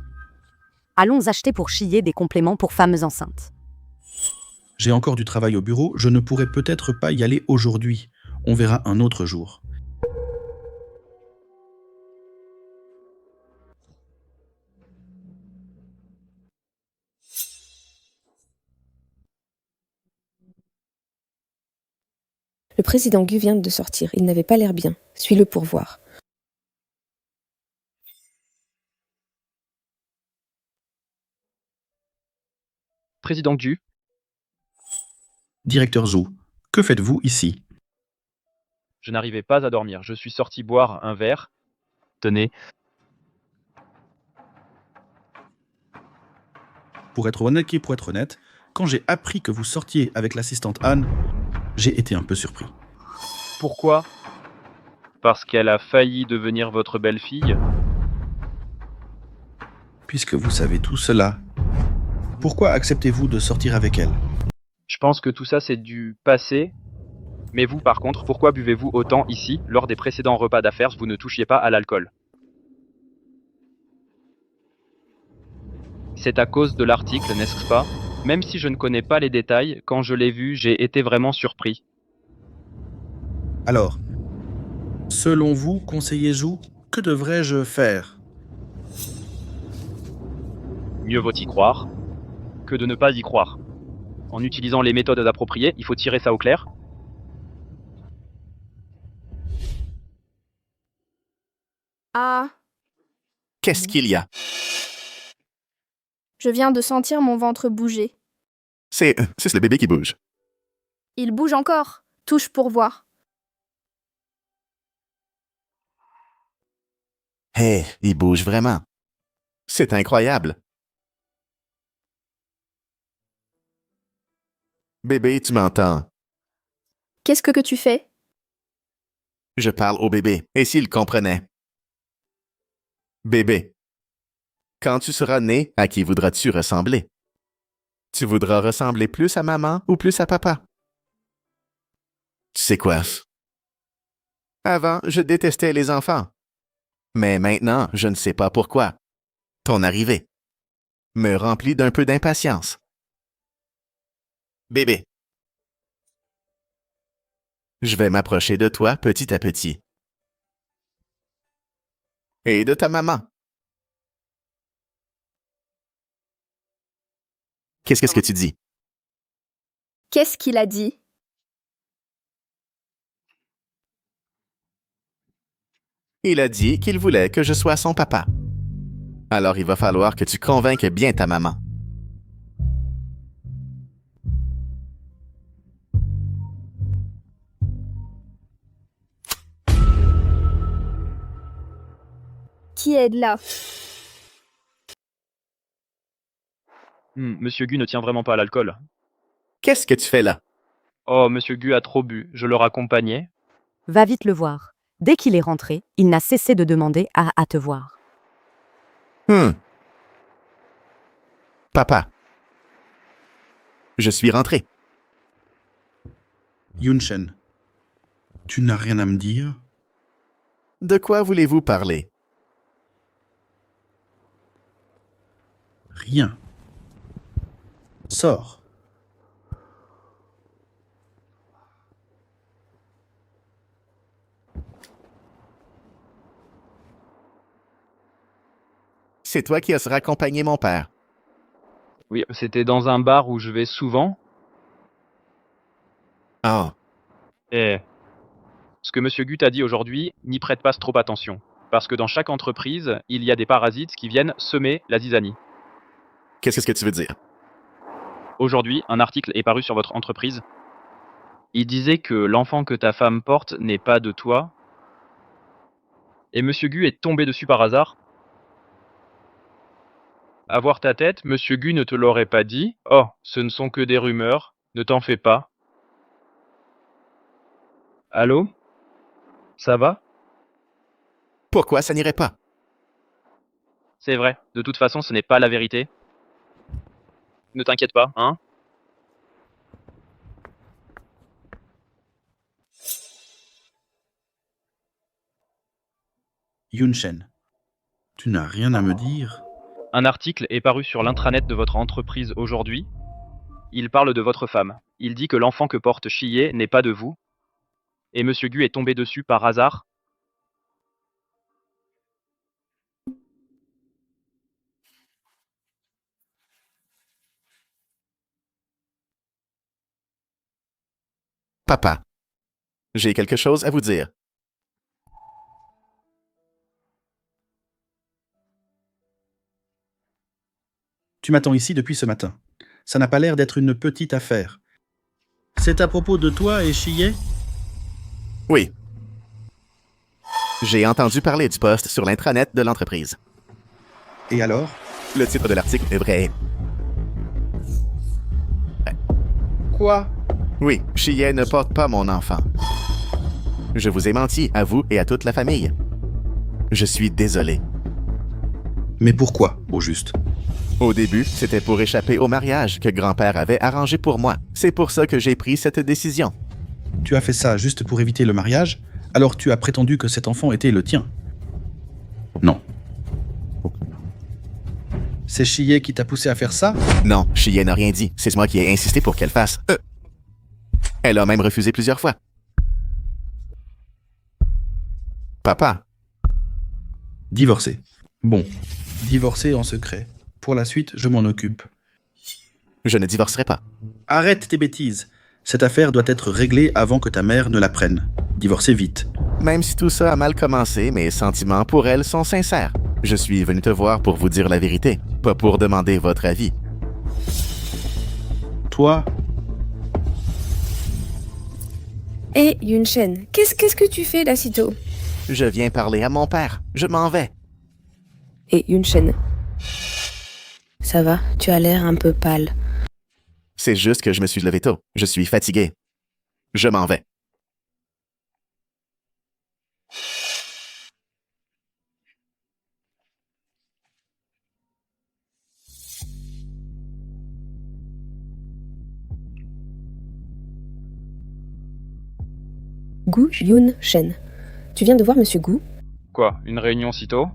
Allons acheter pour Chie des compléments pour femmes enceintes. J'ai encore du travail au bureau, je ne pourrai peut-être pas y aller aujourd'hui. On verra un autre jour. Le président Gu vient de sortir, il n'avait pas l'air bien. Suis-le pour voir. Président Gu, Directeur Zhou, que faites-vous ici? je n'arrivais pas à dormir. Je suis sorti boire un verre. Tenez. Pour être honnête, quand j'ai appris que vous sortiez avec l'assistante Anne, j'ai été un peu surpris. Pourquoi? Parce qu'elle a failli devenir votre belle-fille? Puisque vous savez tout cela, pourquoi acceptez-vous de sortir avec elle? Je pense que tout ça c'est du passé. Mais vous par contre, pourquoi buvez-vous autant ici? Lors des précédents repas d'affaires, vous ne touchiez pas à l'alcool. C'est à cause de l'article, n'est-ce pas? Même si je ne connais pas les détails, quand je l'ai vu, j'ai été vraiment surpris. Alors, selon vous, conseiller Zhou, que devrais-je faire? Mieux vaut y croire que de ne pas y croire. En utilisant les méthodes appropriées, il faut tirer ça au clair. Ah, Qu'est-ce qu'il y a? je viens de sentir mon ventre bouger. C'est le bébé qui bouge. Il bouge encore. Touche pour voir. Hé, il bouge vraiment. C'est incroyable. Bébé, tu m'entends? Qu'est-ce que tu fais? Je parle au bébé. Et s'il comprenait? Bébé, quand tu seras né, à qui voudras-tu ressembler? Tu voudras ressembler plus à maman ou plus à papa? Tu sais quoi? Avant, je détestais les enfants. Mais maintenant, je ne sais pas pourquoi. Ton arrivée me remplit d'un peu d'impatience. Bébé, je vais m'approcher de toi petit à petit. Et de ta maman. Qu'est-ce que tu dis? Qu'est-ce qu'il a dit? Il a dit qu'il voulait que je sois son papa. Alors il va falloir que tu convainques bien ta maman. Qui aide là? Monsieur Gu ne tient vraiment pas à l'alcool. Qu'est-ce que tu fais là? Oh, Monsieur Gu a trop bu. Je le raccompagnais. Va vite le voir. Dès qu'il est rentré, il n'a cessé de demander à te voir. Papa. Je suis rentré. Yunshen, tu n'as rien à me dire? De quoi voulez-vous parler? Rien. Sors. C'est toi qui as raccompagné mon père. Oui, c'était dans un bar où je vais souvent. Ah. Et ce que Monsieur Gu t'a dit aujourd'hui, n'y prête pas trop attention. Parce que dans chaque entreprise, il y a des parasites qui viennent semer la zizanie. Qu'est-ce que tu veux dire? Aujourd'hui, un article est paru sur votre entreprise. Il disait que l'enfant que ta femme porte n'est pas de toi. Et Monsieur Gu est tombé dessus par hasard. À voir ta tête, Monsieur Gu ne te l'aurait pas dit. Oh, ce ne sont que des rumeurs, ne t'en fais pas. Allô? Ça va? Pourquoi ça n'irait pas? C'est vrai, de toute façon ce n'est pas la vérité. Ne t'inquiète pas, hein? Yunshen, tu n'as rien à me dire? Un article est paru sur l'intranet de votre entreprise aujourd'hui. Il parle de votre femme. Il dit que l'enfant que porte Chie n'est pas de vous. Et Monsieur Gu est tombé dessus par hasard. Papa. J'ai quelque chose à vous dire. Tu m'attends ici depuis ce matin. Ça n'a pas l'air d'être une petite affaire. C'est à propos de toi et Chie? Oui. J'ai entendu parler du poste sur l'intranet de l'entreprise. Et alors? Le titre de l'article est vrai. Quoi? Oui, Chie ne porte pas mon enfant. Je vous ai menti, à vous et à toute la famille. Je suis désolé. Mais pourquoi, au juste? Au début, c'était pour échapper au mariage que grand-père avait arrangé pour moi. C'est pour ça que j'ai pris cette décision. Tu as fait ça juste pour éviter le mariage? Alors tu as prétendu que cet enfant était le tien? Non. C'est Chie qui t'a poussé à faire ça? Non, Chie n'a rien dit. C'est moi qui ai insisté pour qu'elle fasse. Elle a même refusé plusieurs fois. Papa. Divorcé. Bon, divorcé en secret. Pour la suite, je m'en occupe. Je ne divorcerai pas. Arrête tes bêtises. Cette affaire doit être réglée avant que ta mère ne la prenne. Divorcez vite. Même si tout ça a mal commencé, mes sentiments pour elle sont sincères. Je suis venu te voir pour vous dire la vérité, pas pour demander votre avis. Toi? Hé, Yunshen, qu'est-ce que tu fais là si tôt? Je viens parler à mon père. Je m'en vais. Et Yunshen, ça va, tu as l'air un peu pâle. C'est juste que je me suis levé tôt. Je suis fatigué. Je m'en vais. Gu Yunshen, tu viens de voir Monsieur Gu? Quoi, une réunion si tôt?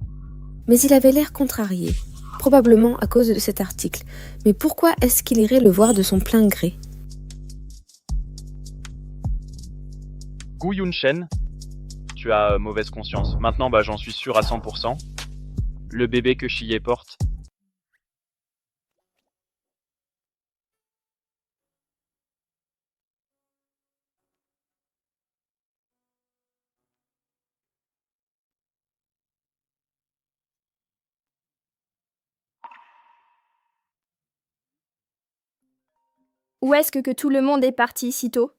Mais il avait l'air contrarié, probablement à cause de cet article. Mais pourquoi est-ce qu'il irait le voir de son plein gré? Gu Yunshen, tu as mauvaise conscience. Maintenant, j'en suis sûr à 100%. Le bébé que Chie porte, Où est-ce que tout le monde est parti si tôt?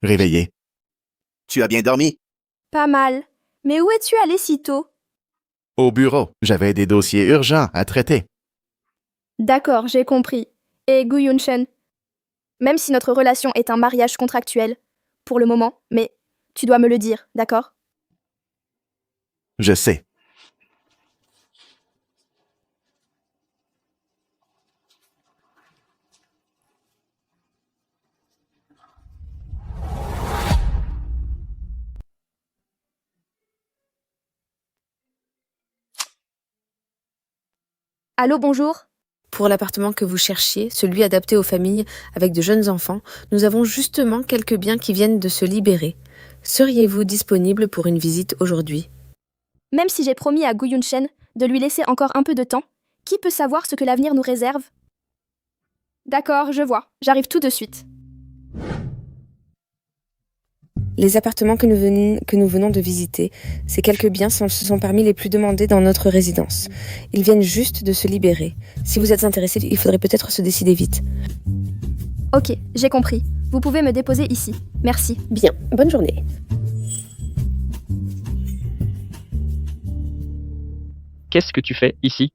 Réveillé. Tu as bien dormi? Pas mal. Mais où es-tu allé si tôt? Au bureau, j'avais des dossiers urgents à traiter. D'accord, j'ai compris. Et Gu Yunshen? Même si notre relation est un mariage contractuel, pour le moment, mais tu dois me le dire, d'accord? Je sais. Allô, bonjour? Pour l'appartement que vous cherchiez, celui adapté aux familles avec de jeunes enfants, nous avons justement quelques biens qui viennent de se libérer. Seriez-vous disponible pour une visite aujourd'hui? Même si j'ai promis à Gu Yunshen de lui laisser encore un peu de temps, qui peut savoir ce que l'avenir nous réserve? D'accord, je vois. J'arrive tout de suite. Les appartements que nous venons de visiter, ces quelques biens sont parmi les plus demandés dans notre résidence. Ils viennent juste de se libérer. Si vous êtes intéressé, il faudrait peut-être se décider vite. Ok, j'ai compris. Vous pouvez me déposer ici. Merci. Bien, bonne journée. Qu'est-ce que tu fais ici?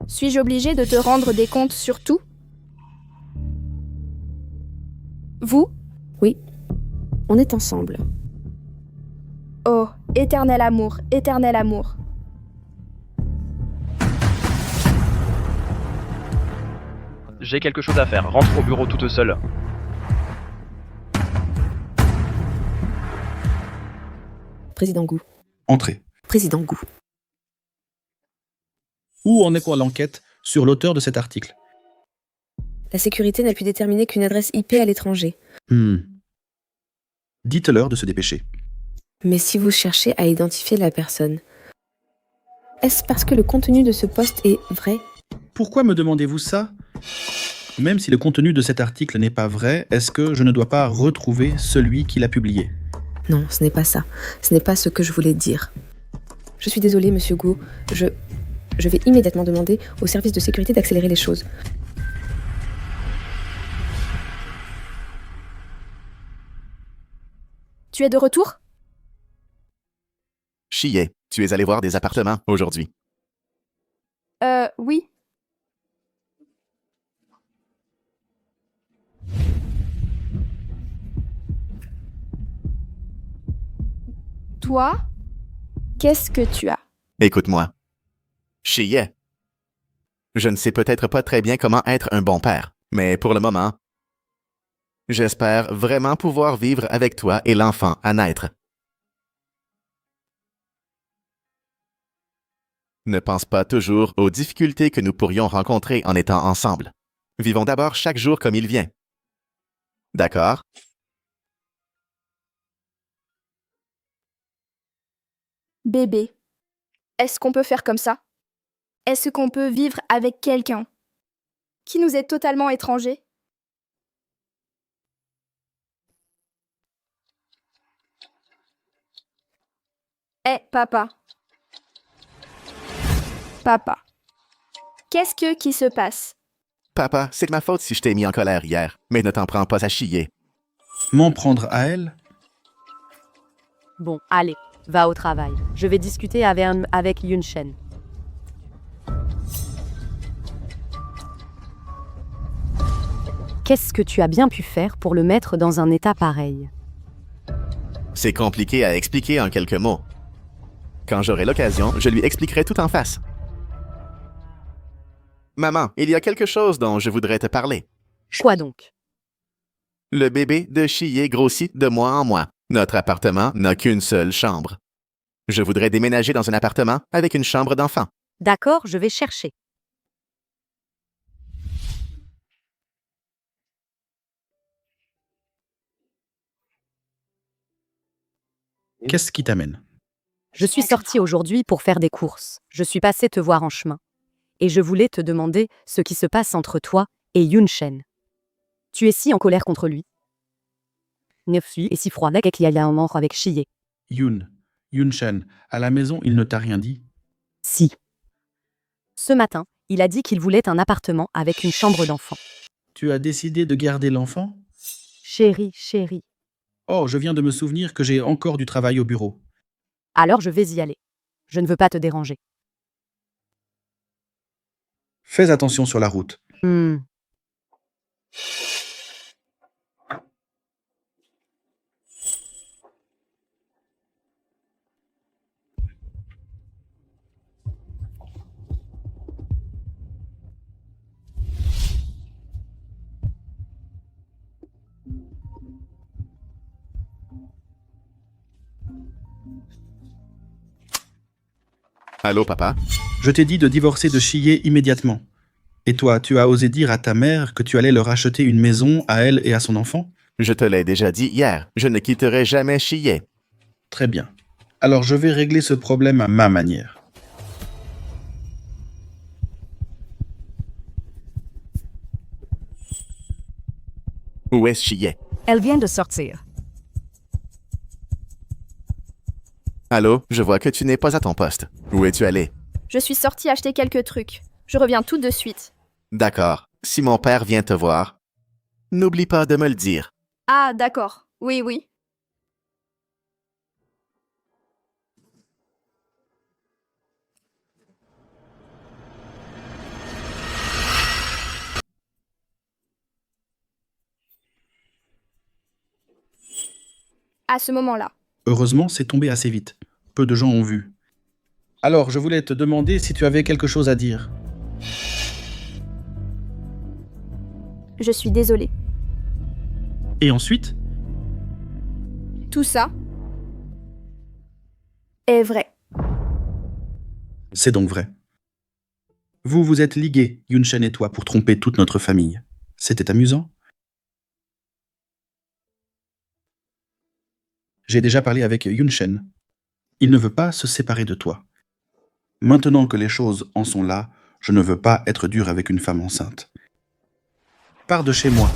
Suis-je obligée de te rendre des comptes sur tout? Vous? Oui. On est ensemble. Oh, éternel amour, éternel amour. J'ai quelque chose à faire. Rentre au bureau toute seule. Président Gu. Entrez. Président Gu. Où en est quoi l'enquête sur l'auteur de cet article? La sécurité n'a pu déterminer qu'une adresse IP à l'étranger. Dites-leur de se dépêcher. Mais si vous cherchez à identifier la personne, est-ce parce que le contenu de ce poste est vrai? Pourquoi me demandez-vous ça? Même si le contenu de cet article n'est pas vrai, est-ce que je ne dois pas retrouver celui qui l'a publié? Non, ce n'est pas ça. Ce n'est pas ce que je voulais dire. Je suis désolée, monsieur Gu. Je vais immédiatement demander au service de sécurité d'accélérer les choses. Tu es de retour? Chie, tu es allé voir des appartements aujourd'hui. Oui. Toi? Qu'est-ce que tu as? Écoute-moi. Chie. Je ne sais peut-être pas très bien comment être un bon père, mais pour le moment, j'espère vraiment pouvoir vivre avec toi et l'enfant à naître. Ne pense pas toujours aux difficultés que nous pourrions rencontrer en étant ensemble. Vivons d'abord chaque jour comme il vient. D'accord? Bébé, est-ce qu'on peut faire comme ça? Est-ce qu'on peut vivre avec quelqu'un qui nous est totalement étranger? Papa. Papa. Qu'est-ce qui se passe? Papa, c'est de ma faute si je t'ai mis en colère hier, mais ne t'en prends pas à chier. M'en prendre à elle? Bon, allez, va au travail. Je vais discuter avec Yunshen. Qu'est-ce que tu as bien pu faire pour le mettre dans un état pareil? C'est compliqué à expliquer en quelques mots. Quand j'aurai l'occasion, je lui expliquerai tout en face. Maman, il y a quelque chose dont je voudrais te parler. Quoi donc? Le bébé de Chie grossit de mois en mois. Notre appartement n'a qu'une seule chambre. Je voudrais déménager dans un appartement avec une chambre d'enfant. D'accord, je vais chercher. Qu'est-ce qui t'amène? Je suis sortie aujourd'hui pour faire des courses. Je suis passée te voir en chemin. et je voulais te demander ce qui se passe entre toi et Yunshen. Tu es si en colère contre lui. Nefsu est si froid qu'il y a un mort avec Shiye. Yunshen, à la maison, il ne t'a rien dit? Si. Ce matin, il a dit qu'il voulait un appartement avec une chambre d'enfant. Tu as décidé de garder l'enfant? Chérie. Oh, je viens de me souvenir que j'ai encore du travail au bureau. Alors je vais y aller. Je ne veux pas te déranger. Fais attention sur la route. Allô, papa? Je t'ai dit de divorcer de Shiye immédiatement. Et toi, tu as osé dire à ta mère que tu allais leur acheter une maison à elle et à son enfant? Je te l'ai déjà dit hier, je ne quitterai jamais Shiye. Très bien. Alors je vais régler ce problème à ma manière. Où est Shiye? Elle vient de sortir. Allô, je vois que tu n'es pas à ton poste. Où es-tu allé? Je suis sortie acheter quelques trucs. Je reviens tout de suite. D'accord. Si mon père vient te voir, n'oublie pas de me le dire. Ah, d'accord. Oui. À ce moment-là. Heureusement, c'est tombé assez vite. Peu de gens ont vu. Alors, je voulais te demander si tu avais quelque chose à dire. Je suis désolée. Et ensuite? Tout ça est vrai. C'est donc vrai. Vous vous êtes ligués, Yunshen et toi, pour tromper toute notre famille. C'était amusant? J'ai déjà parlé avec Yunshen. Il ne veut pas se séparer de toi. Maintenant que les choses en sont là, je ne veux pas être dur avec une femme enceinte. Pars de chez moi.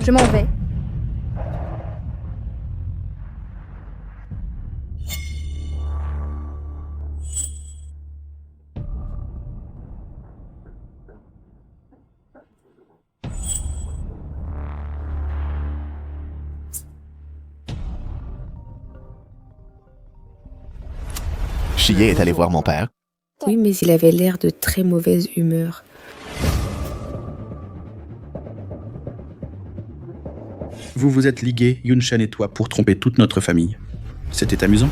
Je m'en vais. Shiye est allé voir mon père. Oui, mais il avait l'air de très mauvaise humeur. Vous vous êtes ligués, Yunshen et toi, pour tromper toute notre famille. C'était amusant?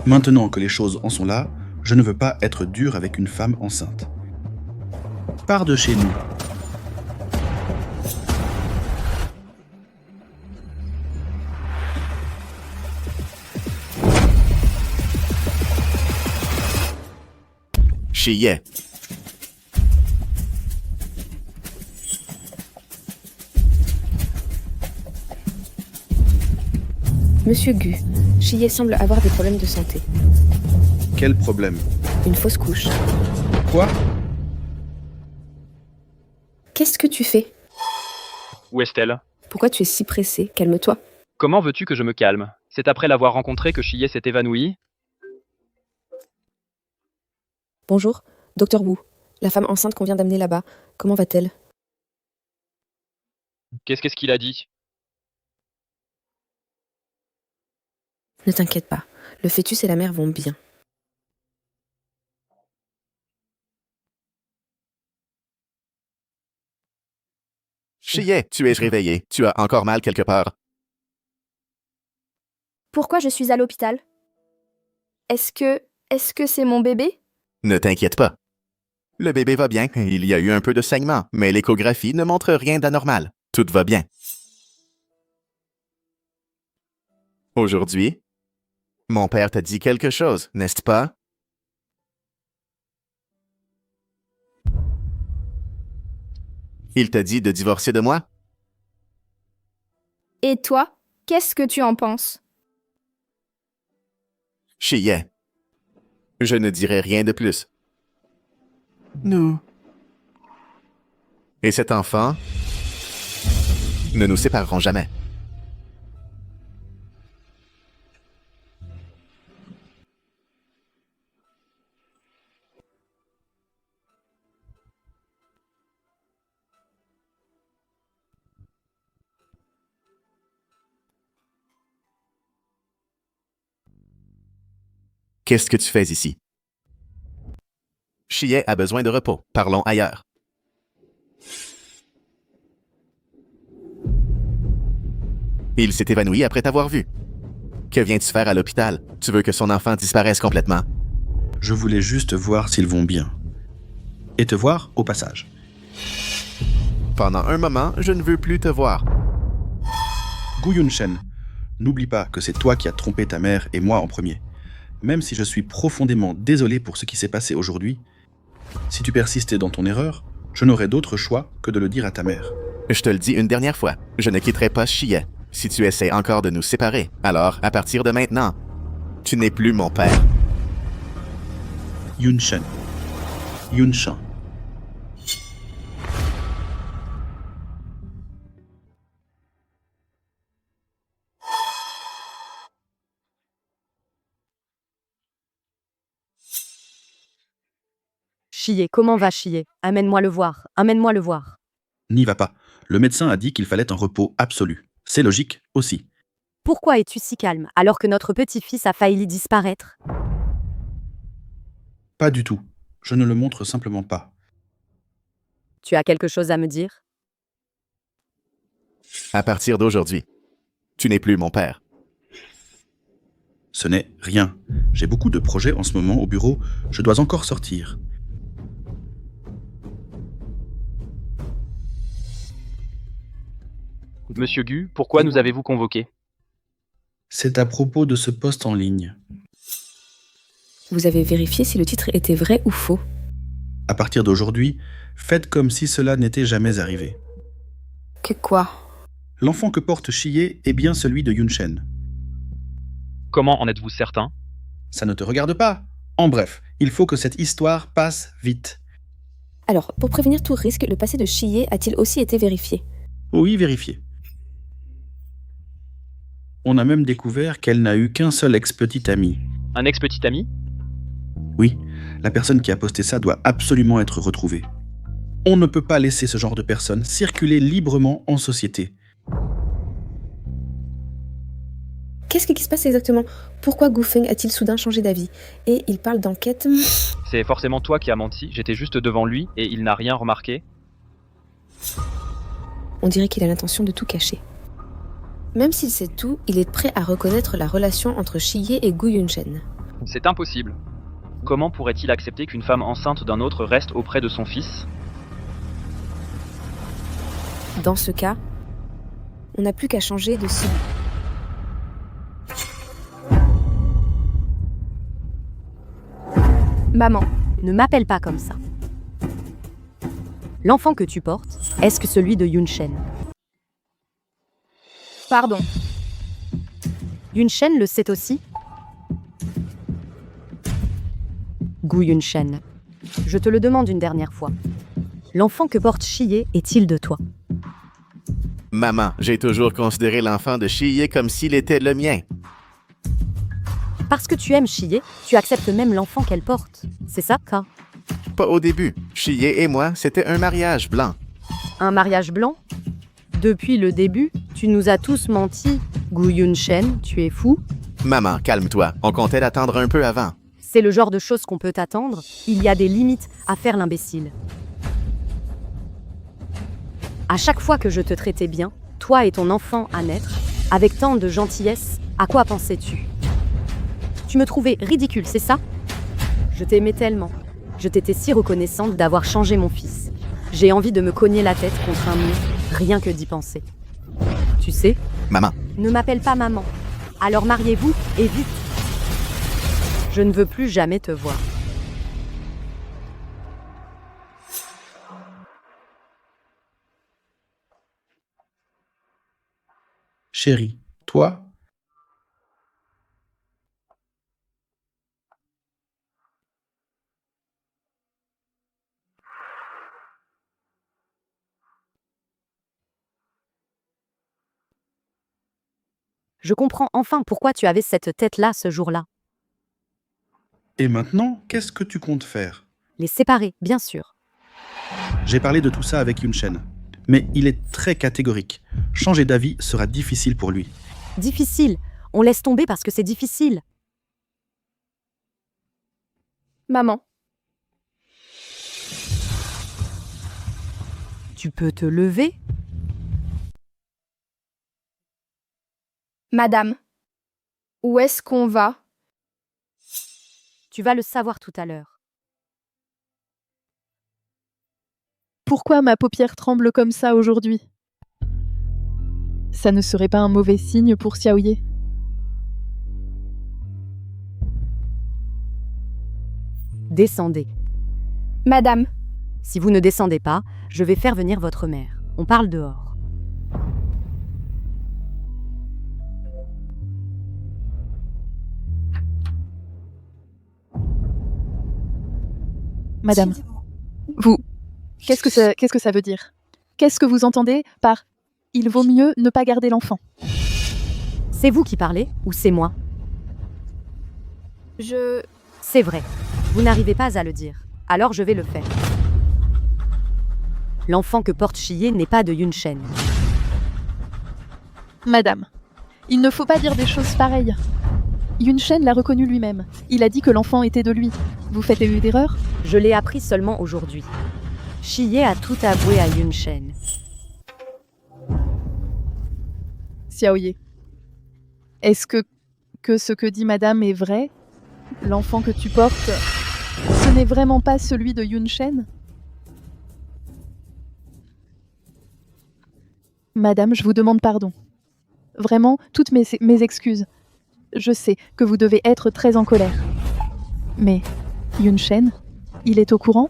Maintenant que les choses en sont là, je ne veux pas être dur avec une femme enceinte. Pars de chez nous. Shiye. Monsieur Gu, Shiye semble avoir des problèmes de santé. Quel problème? Une fausse couche. Quoi? Qu'est-ce que tu fais? Où est-elle? Pourquoi tu es si pressé? Calme-toi. Comment veux-tu que je me calme? C'est après l'avoir rencontrée que Shiye s'est évanouie? Bonjour, Docteur Wu. La femme enceinte qu'on vient d'amener là-bas, comment va-t-elle? Qu'est-ce qu'il a dit? Ne t'inquiète pas, le fœtus et la mère vont bien. Shiye, tu es réveillé. Tu as encore mal quelque part. Pourquoi je suis à l'hôpital? Est-ce que c'est mon bébé? Ne t'inquiète pas. Le bébé va bien. Il y a eu un peu de saignement, mais l'échographie ne montre rien d'anormal. Tout va bien. Aujourd'hui, mon père t'a dit quelque chose, n'est-ce pas? Il t'a dit de divorcer de moi? Et toi, qu'est-ce que tu en penses? Chiyé. Je ne dirai rien de plus. Nous. Et cet enfant ne nous sépareront jamais. Qu'est-ce que tu fais ici? Chiyé a besoin de repos. Parlons ailleurs. Il s'est évanoui après t'avoir vu. Que viens-tu faire à l'hôpital? Tu veux que son enfant disparaisse complètement? Je voulais juste voir s'ils vont bien. Et te voir au passage. Pendant un moment, je ne veux plus te voir. Gu Yunshen, n'oublie pas que c'est toi qui as trompé ta mère et moi en premier. Même si je suis profondément désolé pour ce qui s'est passé aujourd'hui, si tu persistais dans ton erreur, je n'aurais d'autre choix que de le dire à ta mère. Je te le dis une dernière fois, je ne quitterai pas Chiyé. Si tu essaies encore de nous séparer, alors, à partir de maintenant, tu n'es plus mon père. Yunshen. Yunshan. Chiyé, comment va Chiyé? Amène-moi le voir, amène-moi le voir. N'y va pas. Le médecin a dit qu'il fallait un repos absolu. C'est logique aussi. Pourquoi es-tu si calme alors que notre petit-fils a failli disparaître? Pas du tout. Je ne le montre simplement pas. Tu as quelque chose à me dire? À partir d'aujourd'hui, tu n'es plus mon père. Ce n'est rien. J'ai beaucoup de projets en ce moment au bureau. Je dois encore sortir. Monsieur Gu, pourquoi nous avez-vous convoqué? C'est à propos de ce post en ligne. Vous avez vérifié si le titre était vrai ou faux? À partir d'aujourd'hui, faites comme si cela n'était jamais arrivé. Que quoi? L'enfant que porte Chiyé est bien celui de Yunshen. Comment en êtes-vous certain? Ça ne te regarde pas. En bref, il faut que cette histoire passe vite. Alors, pour prévenir tout risque, le passé de Chiyé a-t-il aussi été vérifié? Oui, vérifié. On a même découvert qu'elle n'a eu qu'un seul ex-petit ami. Un ex-petit ami? Oui, la personne qui a posté ça doit absolument être retrouvée. On ne peut pas laisser ce genre de personnes circuler librement en société. Qu'est-ce qui se passe exactement? Pourquoi Gu Feng a-t-il soudain changé d'avis? Et il parle d'enquête... C'est forcément toi qui as menti, j'étais juste devant lui et il n'a rien remarqué. On dirait qu'il a l'intention de tout cacher. Même s'il sait tout, il est prêt à reconnaître la relation entre Chiyé et Gu Yunshen. C'est impossible. Comment pourrait-il accepter qu'une femme enceinte d'un autre reste auprès de son fils? Dans ce cas, on n'a plus qu'à changer de cible. Maman. Ne m'appelle pas comme ça. L'enfant que tu portes, est-ce que celui de Yunshen? Pardon. Yunshen le sait aussi? Gu Yunshen, je te le demande une dernière fois. L'enfant que porte Chiyé est-il de toi? Maman, j'ai toujours considéré l'enfant de Chiyé comme s'il était le mien. Parce que tu aimes Chiyé, tu acceptes même l'enfant qu'elle porte. C'est ça, Ka? Pas au début. Chiyé et moi, c'était un mariage blanc. Un mariage blanc? Depuis le début, tu nous as tous menti. Gu Yunshen, tu es fou? Maman, calme-toi. On comptait l'attendre un peu avant. C'est le genre de choses qu'on peut attendre. Il y a des limites à faire l'imbécile. À chaque fois que je te traitais bien, toi et ton enfant à naître, avec tant de gentillesse, à quoi pensais-tu? Tu me trouvais ridicule, c'est ça? Je t'aimais tellement. Je t'étais si reconnaissante d'avoir changé mon fils. J'ai envie de me cogner la tête contre un mur, rien que d'y penser. Tu sais? Maman. Ne m'appelle pas maman. Alors mariez-vous, et vite. Je ne veux plus jamais te voir. Chérie, toi? Je comprends enfin pourquoi tu avais cette tête-là ce jour-là. Et maintenant, qu'est-ce que tu comptes faire? Les séparer, bien sûr. J'ai parlé de tout ça avec Yunchen, mais il est très catégorique. Changer d'avis sera difficile pour lui. Difficile. On laisse tomber parce que c'est difficile. Maman, Tu peux te lever? madame, où est-ce qu'on va? Tu vas le savoir tout à l'heure. Pourquoi ma paupière tremble comme ça aujourd'hui? Ça ne serait pas un mauvais signe pour Xiaoye? Descendez. Madame, Si vous ne descendez pas, je vais faire venir votre mère. On parle dehors. Madame, vous, qu'est-ce que ça veut dire? Qu'est-ce que vous entendez par « il vaut mieux ne pas garder l'enfant » C'est vous qui parlez ou c'est moi? C'est vrai. Vous n'arrivez pas à le dire. Alors je vais le faire. L'enfant que porte Shiye n'est pas de Yunchen. Madame, il ne faut pas dire des choses pareilles. Yunchen l'a reconnu lui-même. Il a dit que l'enfant était de lui. Vous faites une erreur? Je l'ai appris seulement aujourd'hui. Shiye a tout avoué à Yunchen. Xiaoye, est-ce que ce que dit madame est vrai? L'enfant que tu portes, ce n'est vraiment pas celui de Yunchen? Madame, je vous demande pardon. Vraiment, toutes mes excuses. Je sais que vous devez être très en colère. Mais Yunchen, il est au courant?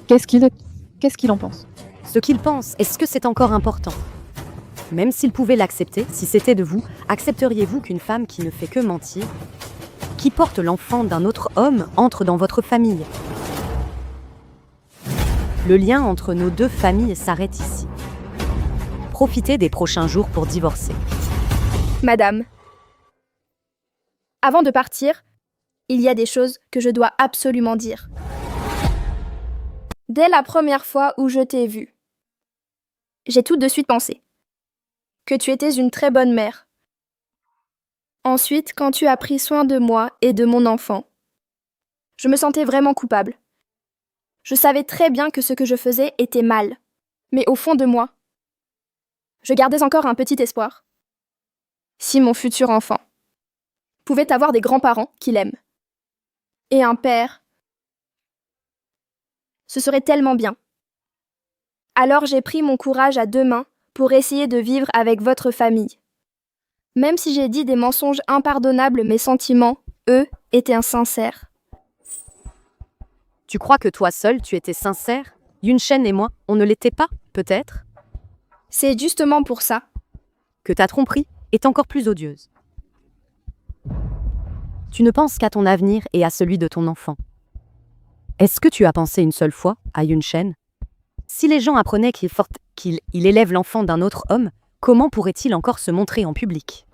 Qu'est-ce qu'il en pense? Ce qu'il pense, est-ce que c'est encore important? Même s'il pouvait l'accepter, si c'était de vous, accepteriez-vous qu'une femme qui ne fait que mentir, qui porte l'enfant d'un autre homme, entre dans votre famille? Le lien entre nos deux familles s'arrête ici. Profitez des prochains jours pour divorcer. madame. Avant de partir, il y a des choses que je dois absolument dire. Dès la première fois où je t'ai vue, j'ai tout de suite pensé que tu étais une très bonne mère. Ensuite, quand tu as pris soin de moi et de mon enfant, je me sentais vraiment coupable. Je savais très bien que ce que je faisais était mal, mais au fond de moi, je gardais encore un petit espoir. Si mon futur enfant pouvait avoir des grands-parents qui l'aiment, et un père, ce serait tellement bien. Alors j'ai pris mon courage à deux mains pour essayer de vivre avec votre famille. Même si j'ai dit des mensonges impardonnables, mes sentiments, eux, étaient sincères. Tu crois que toi seul, tu étais sincère? Yunchen et moi, on ne l'était pas, peut-être? C'est justement pour ça que ta tromperie est encore plus odieuse. Tu ne penses qu'à ton avenir et à celui de ton enfant. Est-ce que tu as pensé une seule fois à Yunchen? Si les gens apprenaient qu'il élève l'enfant d'un autre homme, comment pourrait-il encore se montrer en public?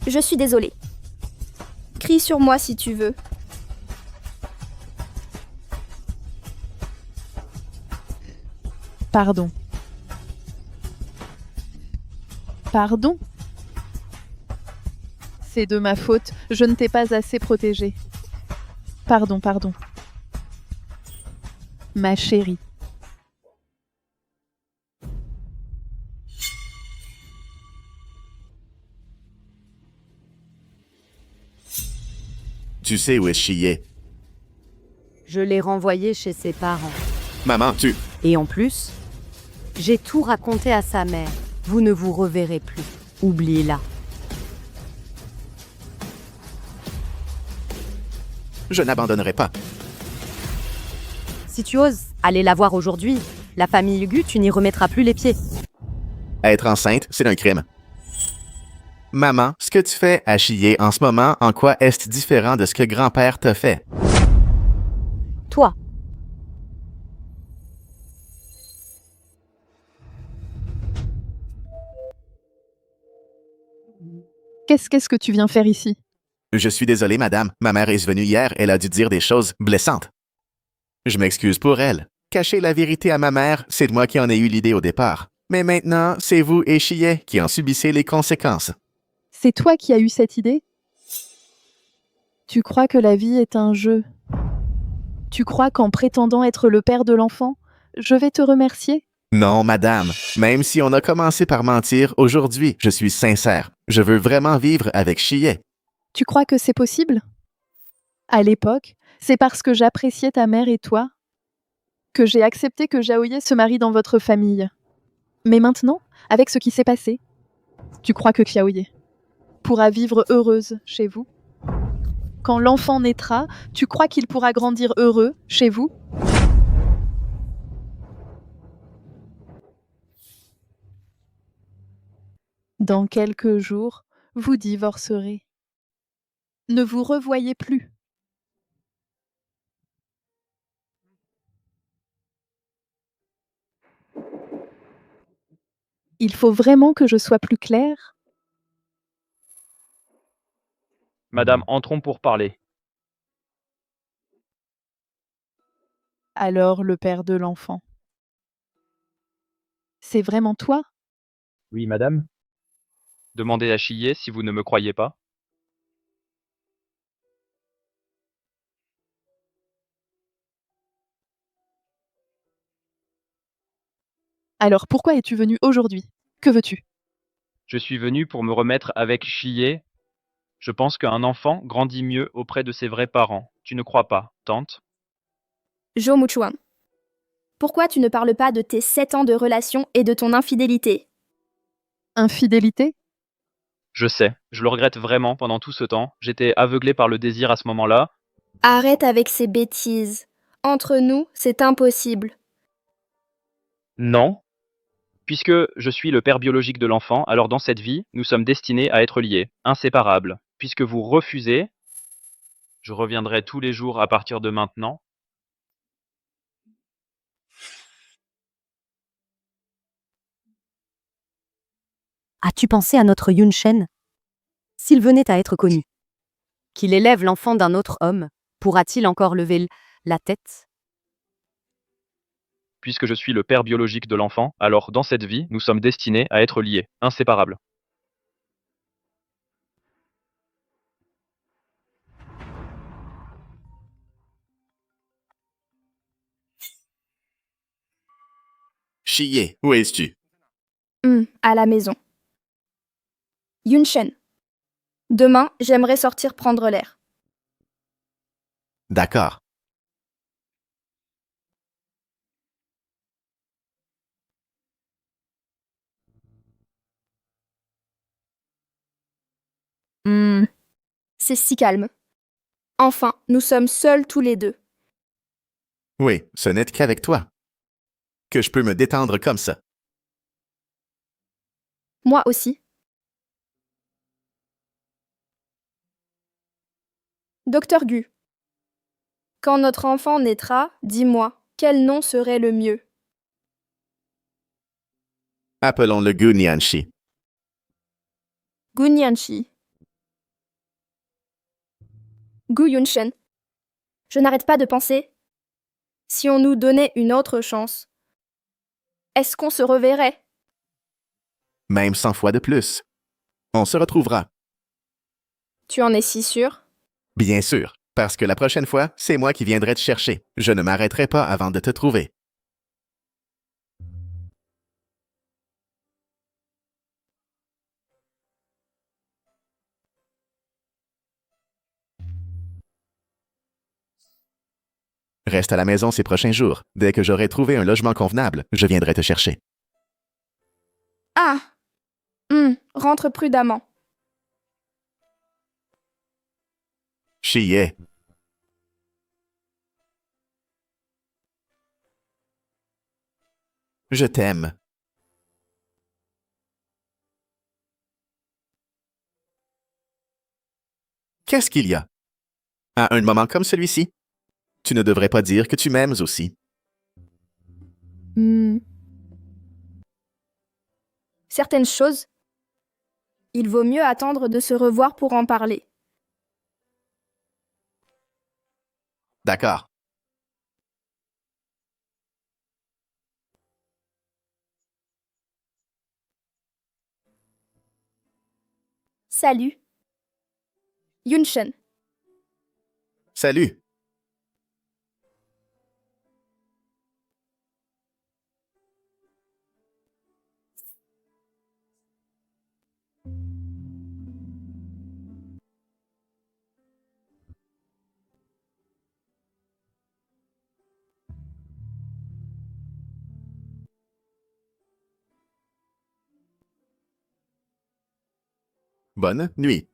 Je suis désolée. Crie sur moi si tu veux. Pardon. Pardon? C'est de ma faute, je ne t'ai pas assez protégée. Pardon. Ma chérie. Tu sais où est Chiyé? Je l'ai renvoyé chez ses parents. Maman, tu... Et en plus, j'ai tout raconté à sa mère. Vous ne vous reverrez plus. Oubliez-la. Je n'abandonnerai pas. Si tu oses aller la voir aujourd'hui, la famille Gu, tu n'y remettras plus les pieds. Être enceinte, c'est un crime. Maman, ce que tu fais à Chiyé en ce moment, en quoi est-ce différent de ce que grand-père t'a fait? Toi, Qu'est-ce que tu viens faire ici? Je suis désolé, madame. Ma mère est venue hier, elle a dû dire des choses blessantes. Je m'excuse pour elle. Cacher la vérité à ma mère, c'est moi qui en ai eu l'idée au départ. Mais maintenant, c'est vous et Chiyé qui en subissez les conséquences. C'est toi qui as eu cette idée? Tu crois que la vie est un jeu? Tu crois qu'en prétendant être le père de l'enfant, je vais te remercier? Non, madame. Même si on a commencé par mentir, aujourd'hui, je suis sincère. Je veux vraiment vivre avec Chiyé. Tu crois que c'est possible? À l'époque, c'est parce que j'appréciais ta mère et toi que j'ai accepté que Jaoye se marie dans votre famille. Mais maintenant, avec ce qui s'est passé, tu crois que Xiaoye pourra vivre heureuse chez vous? Quand l'enfant naîtra, tu crois qu'il pourra grandir heureux chez vous? Dans quelques jours, vous divorcerez. Ne vous revoyez plus. Il faut vraiment que je sois plus claire? Madame, entrons pour parler. Alors le père de l'enfant. C'est vraiment toi? Oui, madame. Demandez à Chiyé si vous ne me croyez pas. Alors pourquoi es-tu venu aujourd'hui? Que veux-tu? Je suis venu pour me remettre avec Chiyé. Je pense qu'un enfant grandit mieux auprès de ses vrais parents. Tu ne crois pas, tante? Jo Muchuan, pourquoi tu ne parles pas de tes 7 ans de relation et de ton infidélité? Infidélité? Je sais, je le regrette vraiment pendant tout ce temps. J'étais aveuglé par le désir à ce moment-là. Arrête avec ces bêtises. Entre nous, c'est impossible. Non. Puisque je suis le père biologique de l'enfant, alors dans cette vie, nous sommes destinés à être liés, inséparables. Puisque vous refusez, je reviendrai tous les jours à partir de maintenant. as-tu pensé à notre Yunshen? S'il venait à être connu, qu'il élève l'enfant d'un autre homme, pourra-t-il encore lever la tête? Puisque je suis le père biologique de l'enfant, alors dans cette vie, nous sommes destinés à être liés, inséparables. Chiyé, où es-tu? À la maison. Yunshen. Demain, j'aimerais sortir prendre l'air. D'accord. C'est si calme. Enfin, nous sommes seuls tous les deux. Oui, ce n'est qu'avec toi que je peux me détendre comme ça. Moi aussi. Docteur Gu, quand notre enfant naîtra, dis-moi, quel nom serait le mieux? Appelons-le Gu Nianchi. Gu Nianchi. Gu Yunshen. Je n'arrête pas de penser. Si on nous donnait une autre chance, est-ce qu'on se reverrait? Même 100 fois de plus. On se retrouvera. Tu en es si sûr? Bien sûr, parce que la prochaine fois, c'est moi qui viendrai te chercher. Je ne m'arrêterai pas avant de te trouver. Reste à la maison ces prochains jours. Dès que j'aurai trouvé un logement convenable, je viendrai te chercher. Ah. Rentre prudemment. Chiyé. Je t'aime. Qu'est-ce qu'il y a? À un moment comme celui-ci, tu ne devrais pas dire que tu m'aimes aussi. Certaines choses, il vaut mieux attendre de se revoir pour en parler. D'accord. Salut. Yunshen. Salut. Bonne nuit.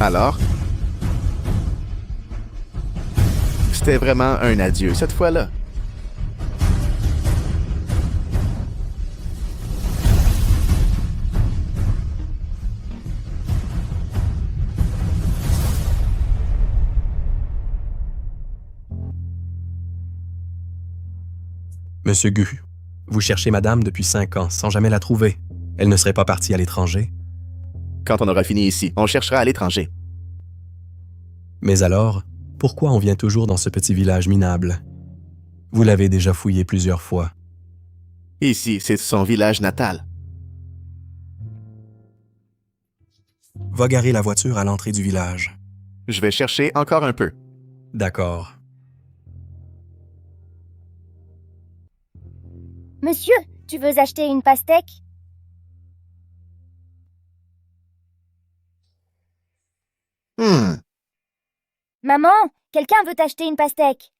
Alors? C'était vraiment un adieu cette fois-là. Monsieur Gu, vous cherchez madame depuis 5 ans sans jamais la trouver. Elle ne serait pas partie à l'étranger? Quand on aura fini ici, on cherchera à l'étranger. Mais alors, pourquoi on vient toujours dans ce petit village minable? Vous l'avez déjà fouillé plusieurs fois. Ici, c'est son village natal. Va garer la voiture à l'entrée du village. Je vais chercher encore un peu. D'accord. Monsieur, tu veux acheter une pastèque? Maman, quelqu'un veut acheter une pastèque.